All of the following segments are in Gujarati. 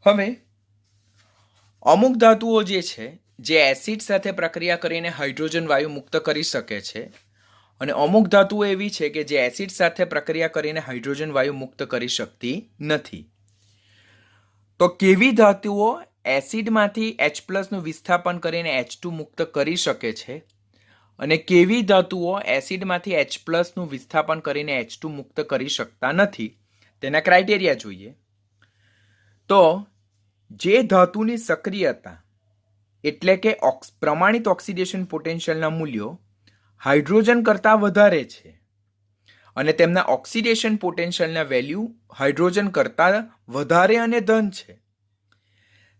હવે અમુક ધાતુઓ જે છે જે એસિડ સાથે પ્રક્રિયા કરીને હાઇડ્રોજન વાયુ મુક્ત કરી શકે છે અને અમુક ધાતુઓ એવી છે કે જે એસિડ સાથે પ્રક્રિયા કરીને હાઇડ્રોજન વાયુ મુક્ત કરી શકતી નથી. તો કેવી ધાતુઓ એસિડમાંથી H+ નું વિસ્થાપન કરીને H2 મુક્ત કરી શકે છે અને કેવી ધાતુઓ એસિડમાંથી H+ નું વિસ્થાપન કરીને H2 મુક્ત કરી શકતા નથી તેના ક્રાઇટેરિયા જોઈએ. તો જે ધાતુની સક્રિયતા એટલે કે પ્રમાણિત ઓક્સિડેશન પોટેન્શિયલના મૂલ્યો હાઇડ્રોજન કરતાં વધારે છે અને તેમના ઓક્સિડેશન પોટેન્શિયલના વેલ્યુ હાઇડ્રોજન કરતાં વધારે અને ધન છે,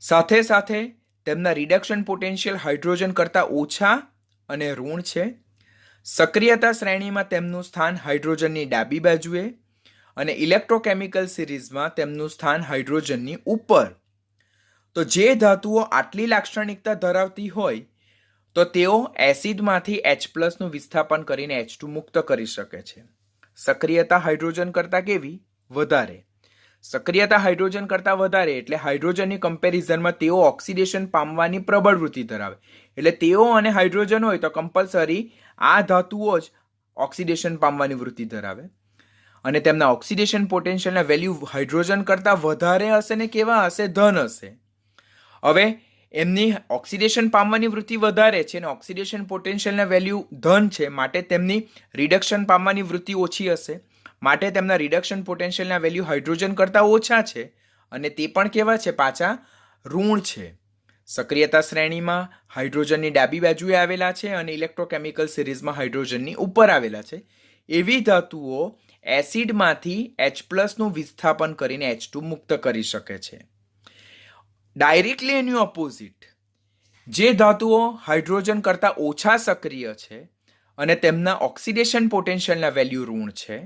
સાથે સાથે તેમના રિડક્શન પોટેન્શિયલ હાઇડ્રોજન કરતાં ઓછા અને ઋણ છે, સક્રિયતા શ્રેણીમાં તેમનું સ્થાન હાઇડ્રોજનની ડાબી બાજુએ અને ઇલેક્ટ્રોકેમિકલ સિરીઝમાં તેમનું સ્થાન હાઇડ્રોજનની ઉપર. તો જે ધાતુઓ આટલી લાક્ષણિકતા ધરાવતી હોય તો તેઓ એસિડમાંથી H+ નું વિસ્થાપન કરીને H2 મુક્ત કરી શકે છે. સક્રિયતા હાઇડ્રોજન કરતાં કેવી? વધારે. સક્રિયતા હાઇડ્રોજન કરતાં વધારે એટલે હાઇડ્રોજનની કમ્પેરિઝનમાં તેઓ ઓક્સિડેશન પામવાની પ્રબળ વૃત્તિ ધરાવે. એટલે તેઓ અને હાઇડ્રોજન હોય તો કમ્પલસરી આ ધાતુઓ જ ઓક્સિડેશન પામવાની વૃત્તિ ધરાવે અને તેમના ઓક્સિડેશન પોટેન્શિયલના વેલ્યુ હાઇડ્રોજન કરતાં વધારે હશે ને કેવા હશે? ધન હશે. હવે એમની ઓક્સિડેશન પામવાની વૃત્તિ વધારે છે અને ઓક્સિડેશન પોટેન્શિયલના વેલ્યુ ધન છે, માટે તેમની રિડક્શન પામવાની વૃત્તિ ઓછી હશે, માટે તેમના રિડક્શન પોટેન્શિયલના વેલ્યુ હાઇડ્રોજન કરતાં ઓછા છે અને તે પણ કેવા છે? પાછા ઋણ છે. સક્રિયતા શ્રેણીમાં હાઇડ્રોજનની ડાબી બાજુએ આવેલા છે અને ઇલેક્ટ્રોકેમિકલ સિરીઝમાં હાઇડ્રોજનની ઉપર આવેલા છે. એવી ધાતુઓ એસિડમાંથી H+ નું વિસ્થાપન કરીને H2 મુક્ત કરી શકે છે. ડાયરેક્ટલી એની ઓપોઝિટ, જે ધાતુઓ હાઇડ્રોજન કરતાં ઓછા સક્રિય છે અને તેમના ઓક્સિડેશન પોટેન્શિયલના વેલ્યુ ઋણ છે,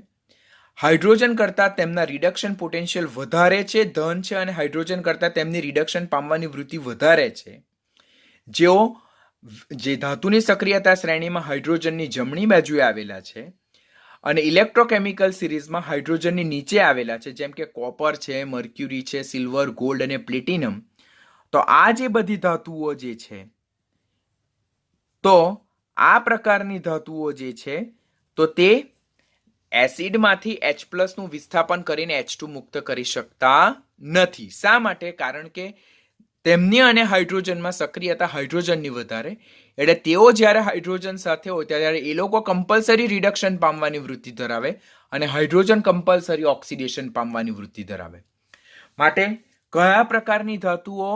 હાઇડ્રોજન કરતાં તેમના રિડક્શન પોટેન્શિયલ વધારે છે, ધન છે અને હાઇડ્રોજન કરતાં તેમની રિડક્શન પામવાની વૃત્તિ વધારે છે, જે ધાતુની સક્રિયતા શ્રેણીમાં હાઇડ્રોજનની જમણી બાજુએ આવેલા છે અને ઇલેક્ટ્રોકેમિકલ સિરીઝમાં હાઇડ્રોજનની નીચે આવેલા છે, જેમ કે કોપર છે, મર્ક્યુરી છે, સિલ્વર, ગોલ્ડ અને પ્લેટિનમ. તો આ જે બધી ધાતુઓ જે છે, તો આ પ્રકારની ધાતુઓ જે છે તો તે એસિડમાંથી H+ નું વિસ્થાપન કરીને H2 મુક્ત કરી શકતા નથી. શા માટે? કારણ કે તેમની અને હાઇડ્રોજનમાં સક્રિયતા હાઇડ્રોજનની વધારે, એટલે તેઓ જ્યારે હાઇડ્રોજન સાથે હોય ત્યારે એ લોકો કમ્પલસરી રિડક્શન પામવાની વૃત્તિ ધરાવે અને હાઇડ્રોજન કમ્પલસરી ઓક્સિડેશન પામવાની વૃત્તિ ધરાવે. માટે કયા પ્રકારની ધાતુઓ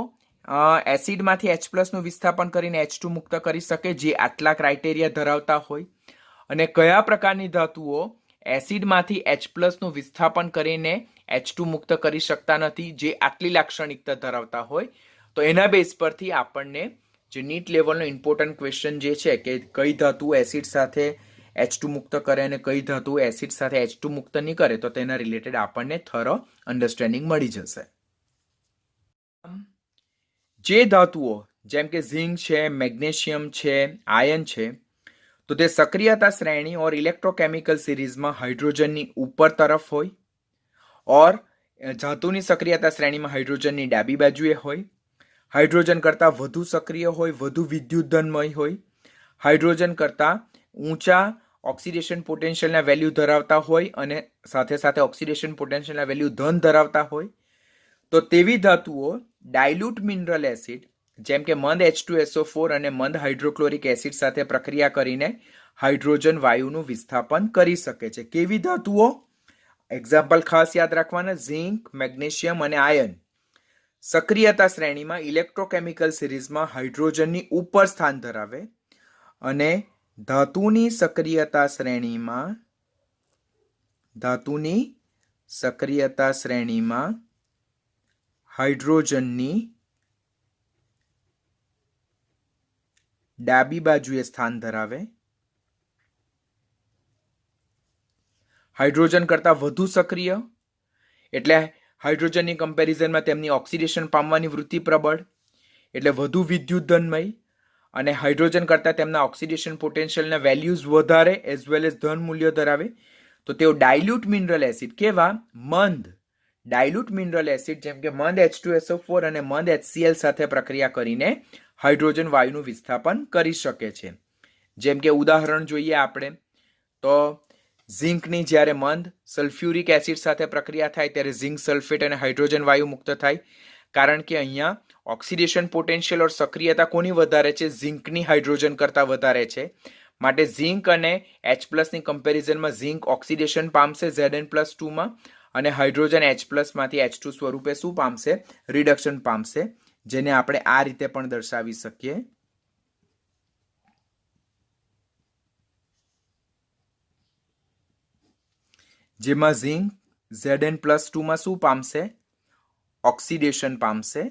એસિડમાંથી H+ નું વિસ્થાપન કરીને H2 મુક્ત કરી શકે જે આટલા ક્રાઇટેરિયા ધરાવતા હોય, અને કયા પ્રકારની ધાતુઓ એસિડમાંથી H+ નું વિસ્થાપન કરીને H2 મુક્ત કરી શકતા નથી જે આટલી લાક્ષણિકતા ધરાવતા હોય. તો એના બેઝ પરથી આપણને જે નીટ લેવલનો ઇમ્પોર્ટન્ટ ક્વેશ્ચન જે છે કે કઈ ધાતુ એસિડ સાથે H2 મુક્ત કરે અને કઈ ધાતુ એસિડ સાથે H2 મુક્ત નહીં કરે, તો તેના રિલેટેડ આપણને થરો અન્ડરસ્ટેન્ડિંગ મળી જશે. જે ધાતુઓ જેમ કે ઝિંક છે, મેગ્નેશિયમ છે, આયન છે, તો તે સક્રિયતા શ્રેણી और ઇલેક્ટ્રોકેમિકલ સિરીઝમાં હાઇડ્રોજનની ઉપર તરફ હોય और ધાતુની સક્રિયતા શ્રેણીમાં હાઇડ્રોજનની ડાબી બાજુએ હોય, હાઇડ્રોજન કરતાં વધુ સક્રિય હોય, વધુ વિદ્યુતધનમય હોય, હાઇડ્રોજન કરતાં ઊંચા ઓક્સિડેશન પોટેન્શિયલના વેલ્યુ ધરાવતા હોય અને સાથે સાથે ઓક્સિડેશન પોટેન્શિયલના વેલ્યુ ધન ધરાવતા હોય, તો તેવી ધાતુઓ ડાયલ્યુટ મિનરલ એસિડ જેમ કે મંદ H2SO4 અને મંદ હાઇડ્રોક્લોરિક એસિડ સાથે પ્રક્રિયા કરીને હાઇડ્રોજન વાયુનું વિસ્થાપન કરી શકે છે. કેવી ધાતુઓ? એક્ઝામ્પલ ખાસ યાદ રાખવાના: ઝિંક, મેગ્નેશિયમ અને આયન. સક્રિયતા શ્રેણીમાં ઇલેક્ટ્રોકેમિકલ સિરીઝમાં હાઇડ્રોજનની ઉપર સ્થાન ધરાવે અને ધાતુની સક્રિયતા શ્રેણીમાં હાઇડ્રોજનની ડાબી બાજુએ સ્થાન ધરાવે, હાઇડ્રોજન કરતાં વધુ સક્રિય એટલે હાઇડ્રોજનની કમ્પેરિઝનમાં તેમની ઓક્સિડેશન પામવાની વૃત્તિ પ્રબળ એટલે વધુ વિદ્યુતધનમય, અને હાઇડ્રોજન કરતાં તેમના ઓક્સિડેશન પોટેન્શિયલના વેલ્યુઝ વધારે એઝ વેલ એઝ ધન મૂલ્ય ધરાવે, તો તેઓ ડાયલ્યુટ મિનરલ એસિડ કેવા? મંદ ડાયલ્યુટ મિનરલ એસિડ જેમ કે મંદ H2SO4 અને મંદ HCl સાથે પ્રક્રિયા કરીને હાઇડ્રોજન વાયુનું વિસ્થાપન કરી શકે છે. જેમ કે ઉદાહરણ જોઈએ આપણે તો ઝિંકની જ્યારે મંદ સલ્ફ્યુરિક એસિડ સાથે પ્રક્રિયા થાય ત્યારે ઝિંક સલ્ફેટ અને હાઇડ્રોજન વાયુ મુક્ત થાય, કારણ કે અહીંયા ઓક્સિડેશન પોટેન્શિયલ ઓર સક્રિયતા કોની વધારે છે? ઝિંકની હાઇડ્રોજન કરતાં વધારે છે. માટે ઝિંક અને H+ ની કમ્પેરિઝનમાં ઝિંક ઓક્સિડેશન પામશે Zn+2 માં અને હાઇડ્રોજન H+ માંથી H2 સ્વરૂપે શું પામશે? રિડક્શન પામશે, જેને આપણે આ રીતે પણ દર્શાવી શકીએ. જેમાં ઝિંક Zn+2 માં શું પામશે? ઓક્સિડેશન પામશે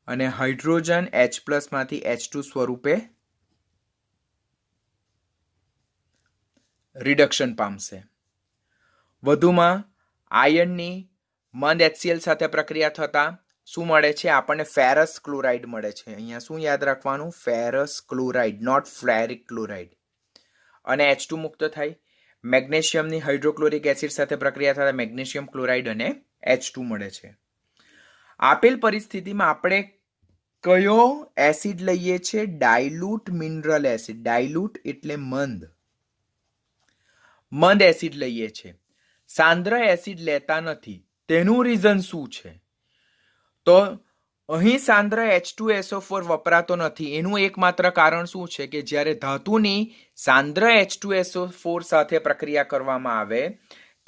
અને હાઇડ્રોજન H+ માંથી H2 સ્વરૂપે રિડક્શન પામશે. વધુમાં આયર્નની મંદ HCl સાથે પ્રક્રિયા થતા શું મળે છે? આપણને ફેરસ ક્લોરાઇડ મળે છે. અહીંયા શું યાદ રાખવાનું? Ferrous chloride, not ferric chloride. અને H2 મુક્ત થાય. મેગ્નેશિયમની હાઇડ્રોક્લોરિક એસિડ સાથે પ્રક્રિયા થતા મેગ્નેશિયમ ક્લોરાઇડ અને H2 મળે છે. આપેલ પરિસ્થિતિમાં આપણે કયો એસિડ લઈએ છીએ? Dilute mineral acid. ડાયલ્યુટ એટલે મંદ. મંદ એસિડ લઈએ છીએ. સાંદ્ર એસિડ લેતા નથી. તેનું રીઝન શું છે? તો અહીં સાંદ્ર H2SO4 વપરાતો નથી. એનું એકમાત્ર કારણ શું છે કે જ્યારે ધાતુની સાંદ્ર H2SO4 સાથે પ્રક્રિયા કરવામાં આવે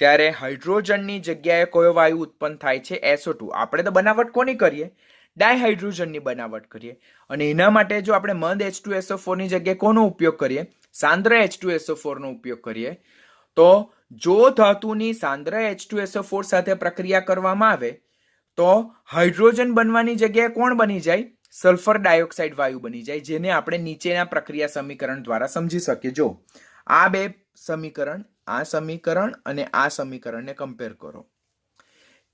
ત્યારે હાઇડ્રોજનની જગ્યાએ કયો વાયુ ઉત્પન્ન થાય છે? SO2. આપણે તો બનાવટ કોની કરીએ? ડાયહાઇડ્રોજનની બનાવટ કરીએ. અને એના માટે જો આપણે મંદ H2SO4 ની જગ્યાએ કોનો ઉપયોગ કરીએ? સાંદ્ર H2SO4 નો ઉપયોગ કરીએ. તો જો ધાતુની સાંદ્ર H2SO4 સાથે પ્રક્રિયા કરવામાં આવે તો હાઇડ્રોજન બનવાની જગ્યાએ કોણ બની જાય? સલ્ફર ડાયોક્સાઇડ વાયુ બની જાય, જેને આપણે નીચેના પ્રક્રિયા સમીકરણ દ્વારા સમજી શકીએ. જો આ બે સમીકરણ, આ સમીકરણ અને આ સમીકરણને કમ્પેર કરો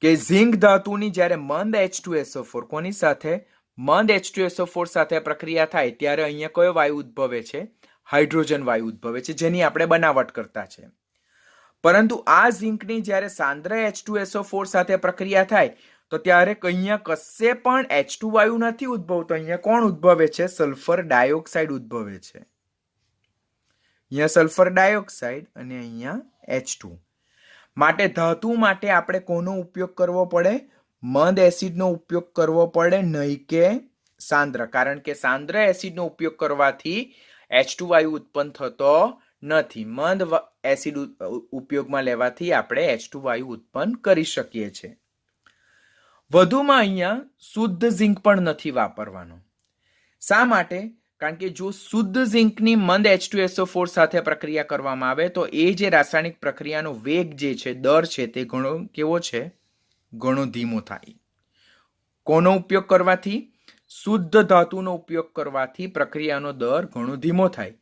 કે ઝિંક ધાતુની જ્યારે મંદ H2SO4 કોની સાથે? મંદ H2SO4 સાથે પ્રક્રિયા થાય ત્યારે અહીંયા કયો વાયુ ઉદ્ભવે છે? હાઇડ્રોજન વાયુ ઉદ્ભવે છે, જેની આપણે બનાવટ કરતા છે. પરંતુ આ ઝિંકની જ્યારે સાંદ્ર H2SO4 સાથે પ્રક્રિયા થાય તો ત્યારે અહીંયા કશે પણ H2 વાયુ નથી ઉદ્ભવતો. અહીંયા કોણ ઉદ્ભવે છે? સલ્ફર ડાયોક્સાઇડ ઉદ્ભવે છે. અહીંયા સલ્ફર ડાયોક્સાઇડ અને અહીંયા H2. માટે ધાતુ માટે આપણે કોનો ઉપયોગ કરવો પડે? મંદ એસિડનો ઉપયોગ કરવો પડે, નહીં કે સાંદ્ર. કારણ કે સાંદ્ર એસિડનો ઉપયોગ કરવાથી H2 વાયુ ઉત્પન્ન થતો નથી. મંદ એસિડ ઉપયોગમાં લેવાથી આપણે H2 વાયુ ઉત્પન્ન કરી શકીએ છીએ. વધુમાં અહીંયા શુદ્ધ ઝિંક પણ નથી વાપરવાનો. શા માટે? કારણ કે જો શુદ્ધ ઝિંકની મંદ H2SO4 સાથે પ્રક્રિયા કરવામાં આવે તો એ જે રાસાયણિક પ્રક્રિયાનો વેગ જે છે, દર છે, તે ઘણો કેવો છે? ઘણો ધીમો થાય. કોનો ઉપયોગ કરવાથી? શુદ્ધ ધાતુનો ઉપયોગ કરવાથી પ્રક્રિયાનો દર ઘણો ધીમો થાય.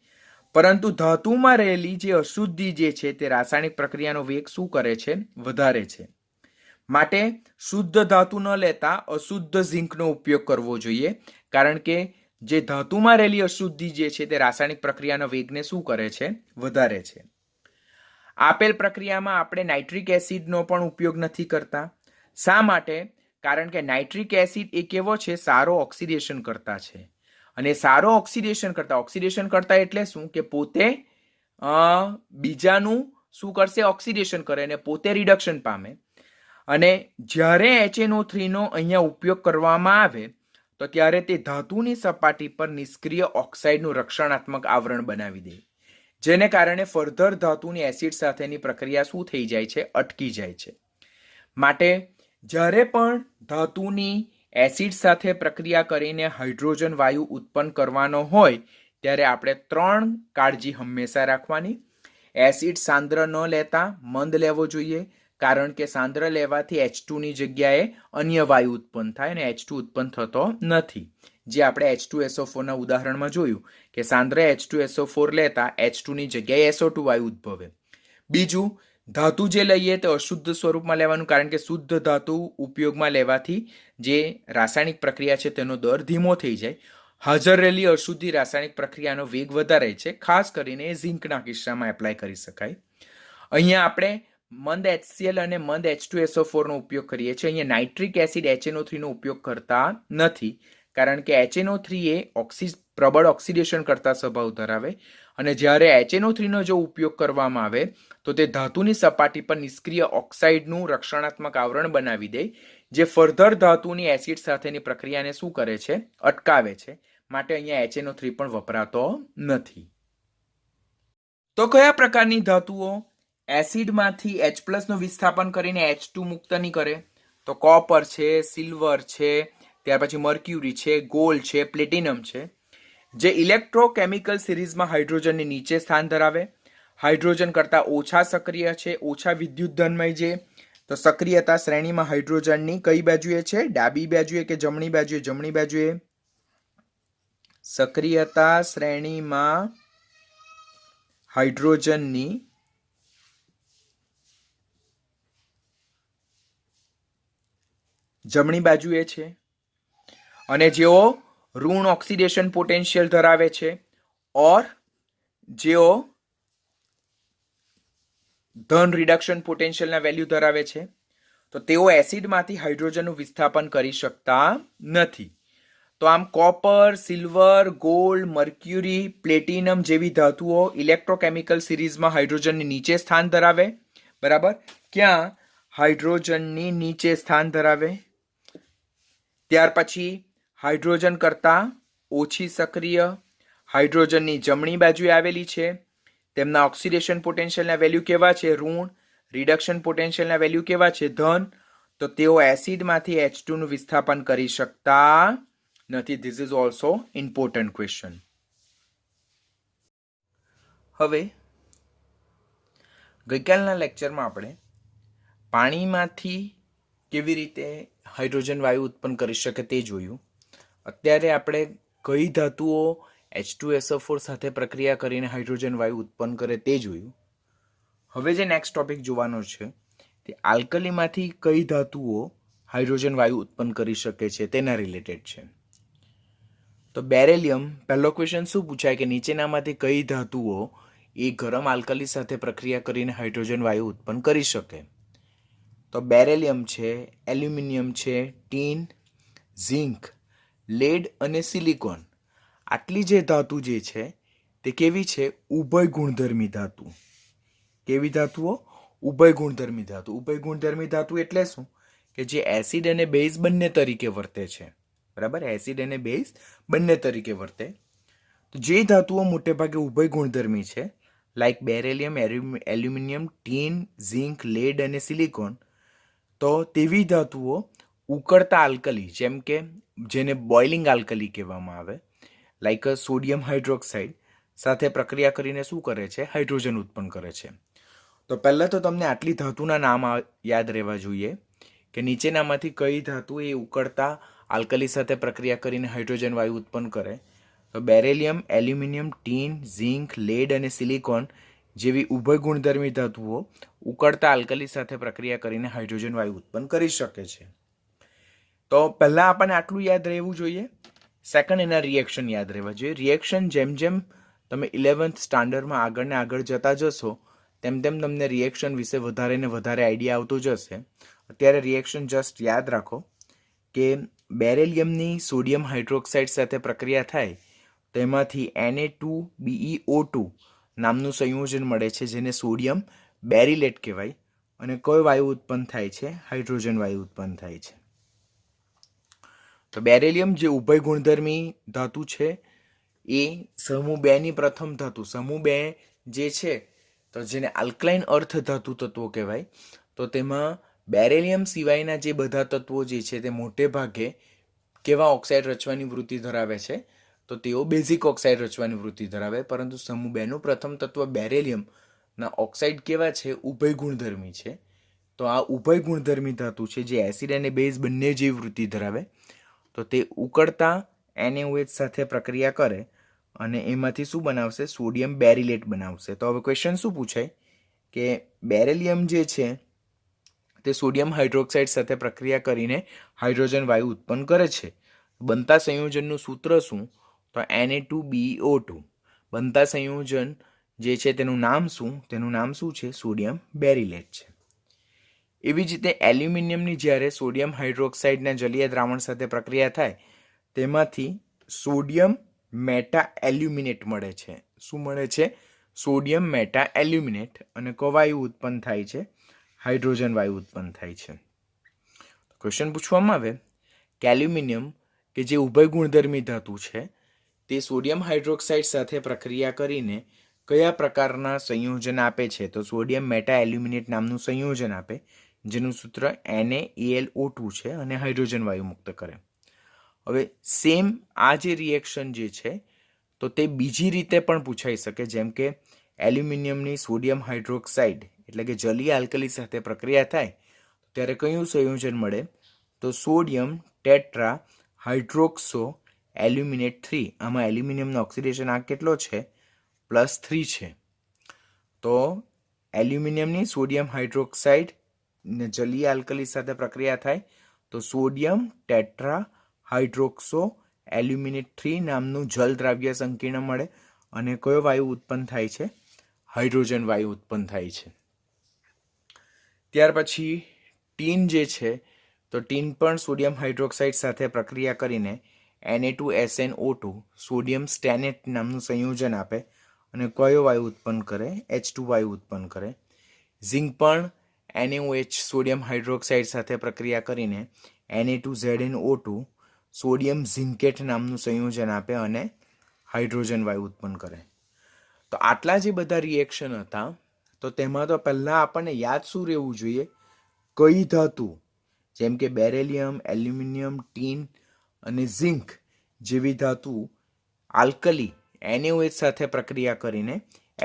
પરંતુ ધાતુમાં રહેલી જે અશુદ્ધિ જે છે તે રાસાયણિક પ્રક્રિયાનો વેગ શું કરે છે? વધારે છે. માટે શુદ્ધ ધાતુ ન લેતા અશુદ્ધ ઝિંકનો ઉપયોગ કરવો જોઈએ, કારણ કે જે ધાતુમાં રહેલી અશુદ્ધિ જે છે તે રાસાયણિક પ્રક્રિયાના વેગને શું કરે છે? વધારે છે. આપેલ પ્રક્રિયામાં આપણે નાઇટ્રિક એસિડનો પણ ઉપયોગ નથી કરતા. શા માટે? કારણ કે નાઇટ્રિક એસિડ એ કેવો છે? સારો ઓક્સિડેશન કરતા છે. અને સારો ઓક્સિડેશન કરતા એટલે શું? કે પોતે બીજાનું શું કરશે? ઓક્સિડેશન કરે અને પોતે રિડક્શન પામે. અને જ્યારે HNO3 નો અહીંયા ઉપયોગ કરવામાં આવે તો ત્યારે તે ધાતુની સપાટી પર નિષ્ક્રિય ઓક્સાઇડનું રક્ષણાત્મક આવરણ બનાવી દે, જેને કારણે ફર્ધર ધાતુની એસિડ સાથેની પ્રક્રિયા શું થઈ જાય છે? અટકી જાય છે. માટે જ્યારે પણ ધાતુની એસિડ સાથે પ્રક્રિયા કરીને હાઇડ્રોજન વાયુ ઉત્પન્ન કરવાનો હોય ત્યારે આપણે 3 કાળજી હંમેશા રાખવાની. એસિડ સાંદ્ર ન લેતા મંદ લેવો જોઈએ, કારણ કે સાંદ્ર લેવાથી H2 ની જગ્યાએ અન્ય વાયુ ઉત્પન્ન થાય અને H2 ઉત્પન્ન થતો નથી. જે આપણે H2SO4 ના ઉદાહરણમાં જોયું કે સાંદ્ર H2SO4 લેતા H2 ની જગ્યાએ SO2 વાયુ ઉદ્ભવે. બીજું, ધાતુ જે લઈએ તે અશુદ્ધ સ્વરૂપમાં લેવાનું, કારણ કે શુદ્ધ ધાતુ ઉપયોગમાં લેવાથી જે રાસાયણિક પ્રક્રિયા છે તેનો દર ધીમો થઈ જાય. હાજર રહેલી અશુદ્ધિ રાસાયણિક પ્રક્રિયાનો વેગ વધારે છે. ખાસ કરીને ઝિંકના કિસ્સામાં એપ્લાય કરી શકાય. અહીંયા આપણે મંદ HCl અને મંદ H2SO4 નો ઉપયોગ કરીએ છીએ. અહીંયા નાઇટ્રિક એસિડ HNO3 નો ઉપયોગ કરતા નથી, કારણ કે HNO3 એ પ્રબળ ઓક્સિડેશન કરતા સ્વભાવ ધરાવે, અને જ્યારે HNO3 નો જો ઉપયોગ કરવામાં આવે તો તે ધાતુની સપાટી પર નિષ્ક્રિય ઓક્સાઇડનું રક્ષણાત્મક આવરણ બનાવી દે, જે ફર્ધર ધાતુની એસિડ સાથેની પ્રક્રિયાને શું કરે છે? અટકાવે છે. માટે અહીંયા HNO3 પણ વપરાતો નથી. તો કયા પ્રકારની ધાતુઓ એસિડમાંથી H+ નું વિસ્થાપન કરીને H2 મુક્ત નહીં કરે? તો કોપર છે, સિલ્વર છે, ત્યાર પછી મર્ક્યુરી છે, ગોલ્ડ છે, પ્લેટિનમ છે. જે ઇલેક્ટ્રોકેમિકલ સિરીઝમાં હાઇડ્રોજનની નીચે સ્થાન ધરાવે, હાઇડ્રોજન કરતા ઓછા સક્રિય છે, ઓછા વિદ્યુત ધનમય છે. તો સક્રિયતા શ્રેણીમાં હાઇડ્રોજનની કઈ બાજુએ છે? ડાબી બાજુએ કે જમણી બાજુએ? જમણી બાજુએ. સક્રિયતા શ્રેણીમાં હાઇડ્રોજનની જમણી બાજુએ છે. અને જેઓ ઋણ ઓક્સિડેશન પોટેન્શિયલ ધરાવે છે ઓર જેઓ ધન રિડક્શન પોટેન્શિયલના વેલ્યુ ધરાવે છે, તો તેઓ એસિડમાંથી હાઇડ્રોજનનું વિસ્થાપન કરી શકતા નથી. તો આમ copper, silver, gold, mercury, platinum જેવી ધાતુઓ ઇલેક્ટ્રોકેમિકલ સિરીઝમાં હાઇડ્રોજનની નીચે સ્થાન ધરાવે. બરાબર. ક્યાં? હાઇડ્રોજનની નીચે સ્થાન ધરાવે. ત્યાર પછી હાઇડ્રોજન કરતા ઓછી સક્રિય, હાઇડ્રોજનની જમણી બાજુએ આવેલી છે. તેમના ઓક્સિડેશન પોટેન્શિયલના વેલ્યુ કેવા છે? ઋણ. રિડક્શન પોટેન્શિયલના વેલ્યુ કેવા છે? ધન. તો તેઓ એસિડમાંથી H2 નું વિસ્થાપન કરી શકતા નથી. This is also important question. હવે ગઈકાલના લેક્ચરમાં આપણે પાણીમાંથી કેવી રીતે હાઇડ્રોજન વાયુ ઉત્પન્ન કરી શકે તે જોયું. અત્યારે આપણે કઈ ધાતુઓ H2SO4 સાથે પ્રક્રિયા કરીને હાઇડ્રોજન વાયુ ઉત્પન્ન કરે તે જોયું. હવે જે નેક્સ્ટ ટોપિક જોવાનો છે તે આલ્કલીમાંથી કઈ ધાતુઓ હાઇડ્રોજન વાયુ ઉત્પન્ન કરી શકે છે તેના રિલેટેડ છે. તો બેરેલિયમ, પહેલો ક્વેશ્ચન શું પૂછાય કે નીચેનામાંથી કઈ ધાતુઓ એ ગરમ આલ્કલી સાથે પ્રક્રિયા કરીને હાઇડ્રોજન વાયુ ઉત્પન્ન કરી શકે? તો બેરેલિયમ છે, એલ્યુમિનિયમ છે, ટીન, ઝિંક, લેડ અને સિલિકોન. આટલી જે ધાતુ જે છે તે કેવી છે? ઉભય ગુણધર્મી ધાતુ. કેવી ધાતુઓ? ઉભય ગુણધર્મી ધાતુ. ઉભય ગુણધર્મી ધાતુ એટલે શું? કે જે એસિડ અને બેઝ બંને તરીકે વર્તે છે. બરાબર. એસિડ અને બેઝ બંને તરીકે વર્તે. તો જે ધાતુઓ મોટે ભાગે ઉભય ગુણધર્મી છે, like beryllium, aluminium, tin, zinc, lead અને સિલિકોન, તો તેવી ધાતુઓ ઉકળતા આલ્કલી, જેમ કે જેને બોઇલિંગ આલ્કલી કહેવામાં આવે, લાઈક સોડિયમ હાઇડ્રોક્સાઇડ સાથે પ્રક્રિયા કરીને શું કરે છે? હાઇડ્રોજન ઉત્પન્ન કરે છે. તો પહેલાં તો તમને આટલી ધાતુના નામ યાદ રહેવા જોઈએ કે નીચેનામાંથી કઈ ધાતુ એ ઉકળતા આલ્કલી સાથે પ્રક્રિયા કરીને હાઇડ્રોજન વાયુ ઉત્પન્ન કરે? તો beryllium, aluminium, tin, zinc, lead અને સિલિકોન જેવી ઉભય ગુણધર્મી ધાતુઓ ઉકળતા આલ્કલી સાથે પ્રક્રિયા કરીને હાઇડ્રોજન વાયુ ઉત્પન્ન કરી શકે છે. તો પહેલાં આપણને આટલું યાદ રહેવું જોઈએ. સેકન્ડ, એના રિએક્શન યાદ રહેવા જોઈએ. રિએક્શન જેમ જેમ તમે 11th સ્ટાન્ડર્ડમાં આગળ ને આગળ જતા જશો તેમ તેમ તમને રિએક્શન વિશે વધારે ને વધારે આઈડિયા આવતો જશે. અત્યારે રિએક્શન જસ્ટ યાદ રાખો કે બેરેલિયમની સોડિયમ હાઇડ્રોક્સાઇડ સાથે પ્રક્રિયા થાય તેમાંથી Na2BeO2 નામનું સંયોજન મળે છે, જેને સોડિયમ બેરિલેટ કહેવાય. અને કયો વાયુ ઉત્પન્ન થાય છે? હાઇડ્રોજન વાયુ ઉત્પન્ન થાય છે. તો બેરેલિયમ જે ઉભય ગુણધર્મી ધાતુ છે એ સમૂહ 2 ની પ્રથમ ધાતુ. સમૂહ 2 જે છે તો જેને આલ્કલાઇન અર્થ ધાતુ તત્વો કહેવાય, તો તેમાં બેરેલિયમ સિવાયના જે બધા તત્વો જે છે તે મોટે ભાગે કેવા ઓક્સાઇડ રચવાની વૃત્તિ ધરાવે છે? તો તેઓ બેઝિક ઓક્સાઇડ રચવાની વૃત્તિ ધરાવે. પરંતુ સમૂહ 2 નું પ્રથમ તત્વ બેરેલિયમના ઓક્સાઇડ કેવા છે? ઉભય ગુણધર્મી છે. તો આ ઉભય ગુણધર્મી ધાતુ છે જે એસિડ અને બેઝ બંને જેવી વૃત્તિ ધરાવે. તો તે ઉકળતા NaOH સાથે પ્રક્રિયા કરે અને એમાંથી શું બનાવશે? સોડિયમ બેરિલેટ બનાવશે. તો હવે ક્વેશ્ચન શું પૂછાય કે બેરેલિયમ જે છે તે સોડિયમ હાઇડ્રોક્સાઇડ સાથે પ્રક્રિયા કરીને હાઇડ્રોજન વાયુ ઉત્પન્ન કરે છે. બનતા સંયોજનનું સૂત્ર શું? તો Na2BeO2. બનતા સંયોજન જે છે તેનું નામ શું? તેનું નામ શું છે? સોડિયમ બેરિલેટ છે. એવી જ રીતે એલ્યુમિનિયમની જ્યારે સોડિયમ હાઇડ્રોક્સાઇડના જલીય દ્રાવણ સાથે પ્રક્રિયા થાય તેમાંથી સોડિયમ મેટા એલ્યુમિનેટ મળે છે. શું મળે છે? Sodium meta aluminate. અને કવાયુ ઉત્પન્ન થાય છે? હાઇડ્રોજન વાયુ ઉત્પન્ન થાય છે. ક્વેશ્ચન પૂછવામાં આવે કે એલ્યુમિનિયમ કે જે ઉભય ગુણધર્મી ધાતુ છે તે સોડિયમ હાઇડ્રોક્સાઇડ સાથે પ્રક્રિયા કરીને કયા પ્રકારના સંયોજન આપે છે? તો સોડિયમ મેટા એલ્યુમિનેટ નામનું સંયોજન આપે, જેનું સૂત્ર NaAlO2 છે અને હાઇડ્રોજન વાયુ મુક્ત કરે. હવે સેમ આ જે રિએક્શન જે છે તો તે બીજી રીતે પણ પૂછાઈ શકે, જેમ કે એલ્યુમિનિયમની સોડિયમ હાઇડ્રોક્સાઇડ એટલે કે જલીય આલ્કલી સાથે પ્રક્રિયા થાય ત્યારે કયું સંયોજન મળે? તો સોડિયમ ટેટ્રા હાઇડ્રોક્સો એલ્યુમિનેટ 3. આમાં એલ્યુમિનિયમનો ઓક્સિડેશન આંક કેટલો છે? +3 છે. તો એલ્યુમિનિયમની સોડિયમ હાઇડ્રોક્સાઇડ ને જલીય આલ્કલી સાથે પ્રક્રિયા થાય તો સોડિયમ ટેટ્રા હાઇડ્રોક્સો એલ્યુમિનેટ 3 નામનું જલ દ્રાવ્ય સંકીર્ણ મળે અને કયો વાયુ ઉત્પન્ન થાય છે? હાઇડ્રોજન વાયુ ઉત્પન્ન થાય છે. ત્યાર પછી ટીન જે છે તો ટીન પણ સોડિયમ હાઇડ્રોક્સાઇડ સાથે પ્રક્રિયા કરીને Na2SnO2 સોડિયમ સ્ટેનેટ નામનું સંયોજન આપે અને કયો વાયુ ઉત્પન્ન કરે? H2 વાયુ ઉત્પન્ન કરે. ઝિંક પણ NaOH સોડિયમ હાઇડ્રોક્સાઇડ સાથે પ્રક્રિયા કરીને Na2ZnO2 સોડિયમ ઝિંકેટ નામનું સંયોજન આપે અને હાઇડ્રોજન વાયુ ઉત્પન્ન કરે. તો આટલા જે બધા રિએક્શન હતા તો તેમાં તો પહેલાં આપણને યાદ શું રહેવું જોઈએ? કઈ ધાતુ જેમ કે બેરેલિયમ, એલ્યુમિનિયમ, ટીન અને ઝિંક જેવી ધાતુ આલ્કલી NaOH સાથે પ્રક્રિયા કરીને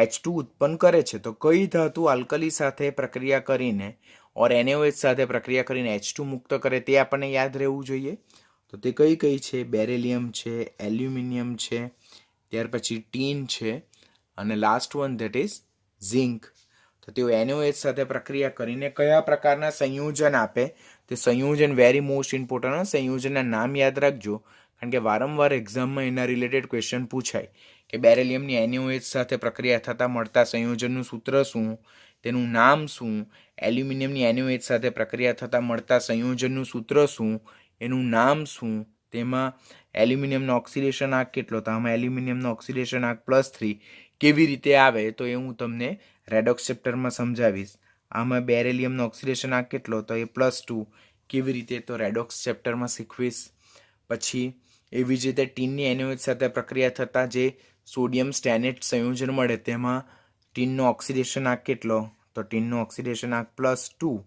H2 ઉત્પન્ન કરે છે. તો કઈ ધાતુ આલ્કલી સાથે પ્રક્રિયા કરીને ઓર NaOH સાથે પ્રક્રિયા કરીને H2 મુક્ત કરે તે આપણને યાદ રહેવું જોઈએ. તો તે કઈ કઈ છે? બેરેલિયમ છે, એલ્યુમિનિયમ છે, ત્યાર પછી ટીન છે અને last one that is zinc. તો તેઓ NaOH સાથે પ્રક્રિયા કરીને કયા પ્રકારના સંયોજન આપે? તે સંયોજન વેરી મોસ્ટ ઇમ્પોર્ટન્ટ. સંયોજનના નામ યાદ રાખજો, કારણ કે વારંવાર એક્ઝામમાં એના રિલેટેડ ક્વેશ્ચન પૂછાય કે બેરેલિયમની NaOH સાથે પ્રક્રિયા થતાં મળતા સંયોજનનું સૂત્ર શું, તેનું નામ શું? એલ્યુમિનિયમની NaOH સાથે પ્રક્રિયા થતાં મળતા સંયોજનનું સૂત્ર શું, એનું નામ શું? તેમાં એલ્યુમિનિયમનો ઓક્સિડેશન આંક કેટલો? તો આમાં એલ્યુમિનિયમનો ઓક્સિડેશન આંક +3 કેવી રીતે આવે તો એ હું તમને રેડોક્સ ચેપ્ટરમાં સમજાવીશ. આમાં બેરેલિયમનો ઓક્સિડેશન આંક કેટલો? તો એ +2 કેવી રીતે? તો રેડોક્સ ચેપ્ટરમાં શીખવીશ. પછી એવી જ રીતે ટીનની NaOH સાથે પ્રક્રિયા થતાં જે સોડિયમ સ્ટેનેટ સંયોજન મળે તેમાં ટીનનો ઓક્સિડેશન આંક કેટલો? તો ટીનનો ઓક્સિડેશન આંક +2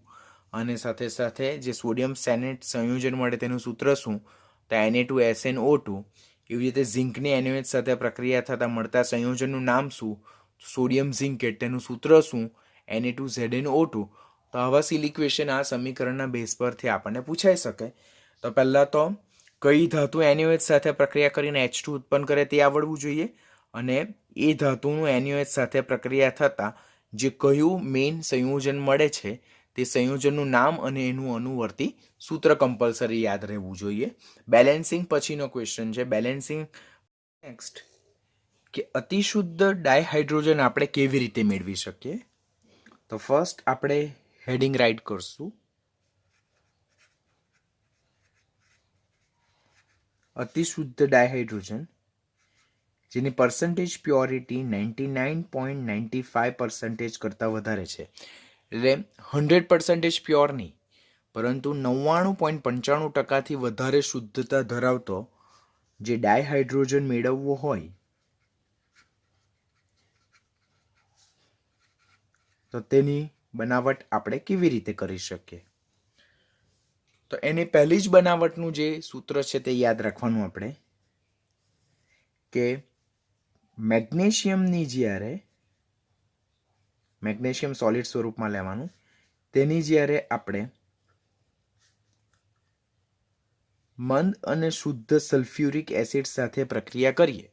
અને સાથે સાથે જે સોડિયમ સ્ટેનેટ સંયોજન મળે તેનું સૂત્ર શું? તો Na2SnO2. એવી રીતે ઝિંકની NaOH સાથે પ્રક્રિયા થતાં મળતા સંયોજનનું નામ શું? Sodium zincate. તેનું સૂત્ર શું? Na2ZnO2. તો આવા સિલી ક્વેશ્ચન આ સમીકરણના બેઝ પરથી આપણને પૂછાઈ શકે. તો પહેલાં તો કઈ ધાતુ NaOH સાથે પ્રક્રિયા કરીને H2 ઉત્પન્ન કરે તે આવડવું જોઈએ અને એ ધાતુનું NaOH સાથે પ્રક્રિયા થતાં જે કયું મેઇન સંયોજન મળે છે તે સંયોજનનું નામ અને એનું અનુવર્તી સૂત્ર કમ્પલસરી યાદ રહેવું જોઈએ. બેલેન્સિંગ પછીનો ક્વેશ્ચન છે. બેલેન્સિંગ નેક્સ્ટ કે અતિશુદ્ધ ડાયહાઇડ્રોજન આપણે કેવી રીતે મેળવી શકીએ? તો ફર્સ્ટ આપણે હેડિંગ રાઇટ કરશું. અતિશુદ્ધ ડાયહાઇડ્રોજન જેની પર્સન્ટેજ પ્યોરિટી 99.95% કરતાં વધારે છે. એટલે 100% પ્યોર નહીં, પરંતુ 99.95% વધારે શુદ્ધતા ધરાવતો જે ડાયહાઇડ્રોજન મેળવવો હોય તો તેની બનાવટ આપણે કેવી રીતે કરી શકીએ? તો એની પહેલી જ બનાવટનું જે સૂત્ર છે તે યાદ રાખવાનું આપણે કે મેગ્નેશિયમ સોલિડ સ્વરૂપમાં લેવાનું, તેની જ્યારે આપણે મંદ અને શુદ્ધ સલ્ફ્યુરિક એસિડ સાથે પ્રક્રિયા કરીએ,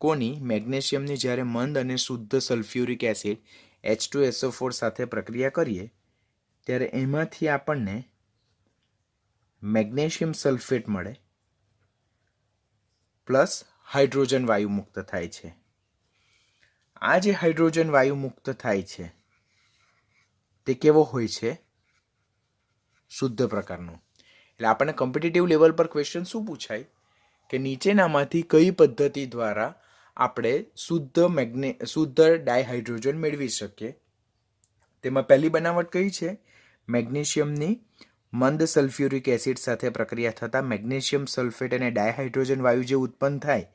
કોની? મેગ્નેશિયમની જ્યારે મંદ અને શુદ્ધ સલ્ફ્યુરિક એસિડ H2SO4 સાથે પ્રક્રિયા કરીએ ત્યારે એમાંથી આપણને મેગ્નેશિયમ સલ્ફેટ મળે પ્લસ હાઇડ્રોજન વાયુ મુક્ત થાય છે. આ જે હાઇડ્રોજન વાયુ મુક્ત થાય છે તે કેવો હોય છે? શુદ્ધ પ્રકારનો. એટલે આપણને કોમ્પિટિટિવ લેવલ પર ક્વેશ્ચન શું પૂછાય કે નીચેનામાંથી કઈ પદ્ધતિ દ્વારા આપણે શુદ્ધ ડાયહાઇડ્રોજન મેળવી શકીએ. તેમાં પહેલી બનાવટ કઈ છે? મેગ્નેશિયમની મંદ સલ્ફ્યુરિક એસિડ સાથે પ્રક્રિયા થતાં મેગ્નેશિયમ સલ્ફેટ અને ડાયહાઇડ્રોજન વાયુ જે ઉત્પન્ન થાય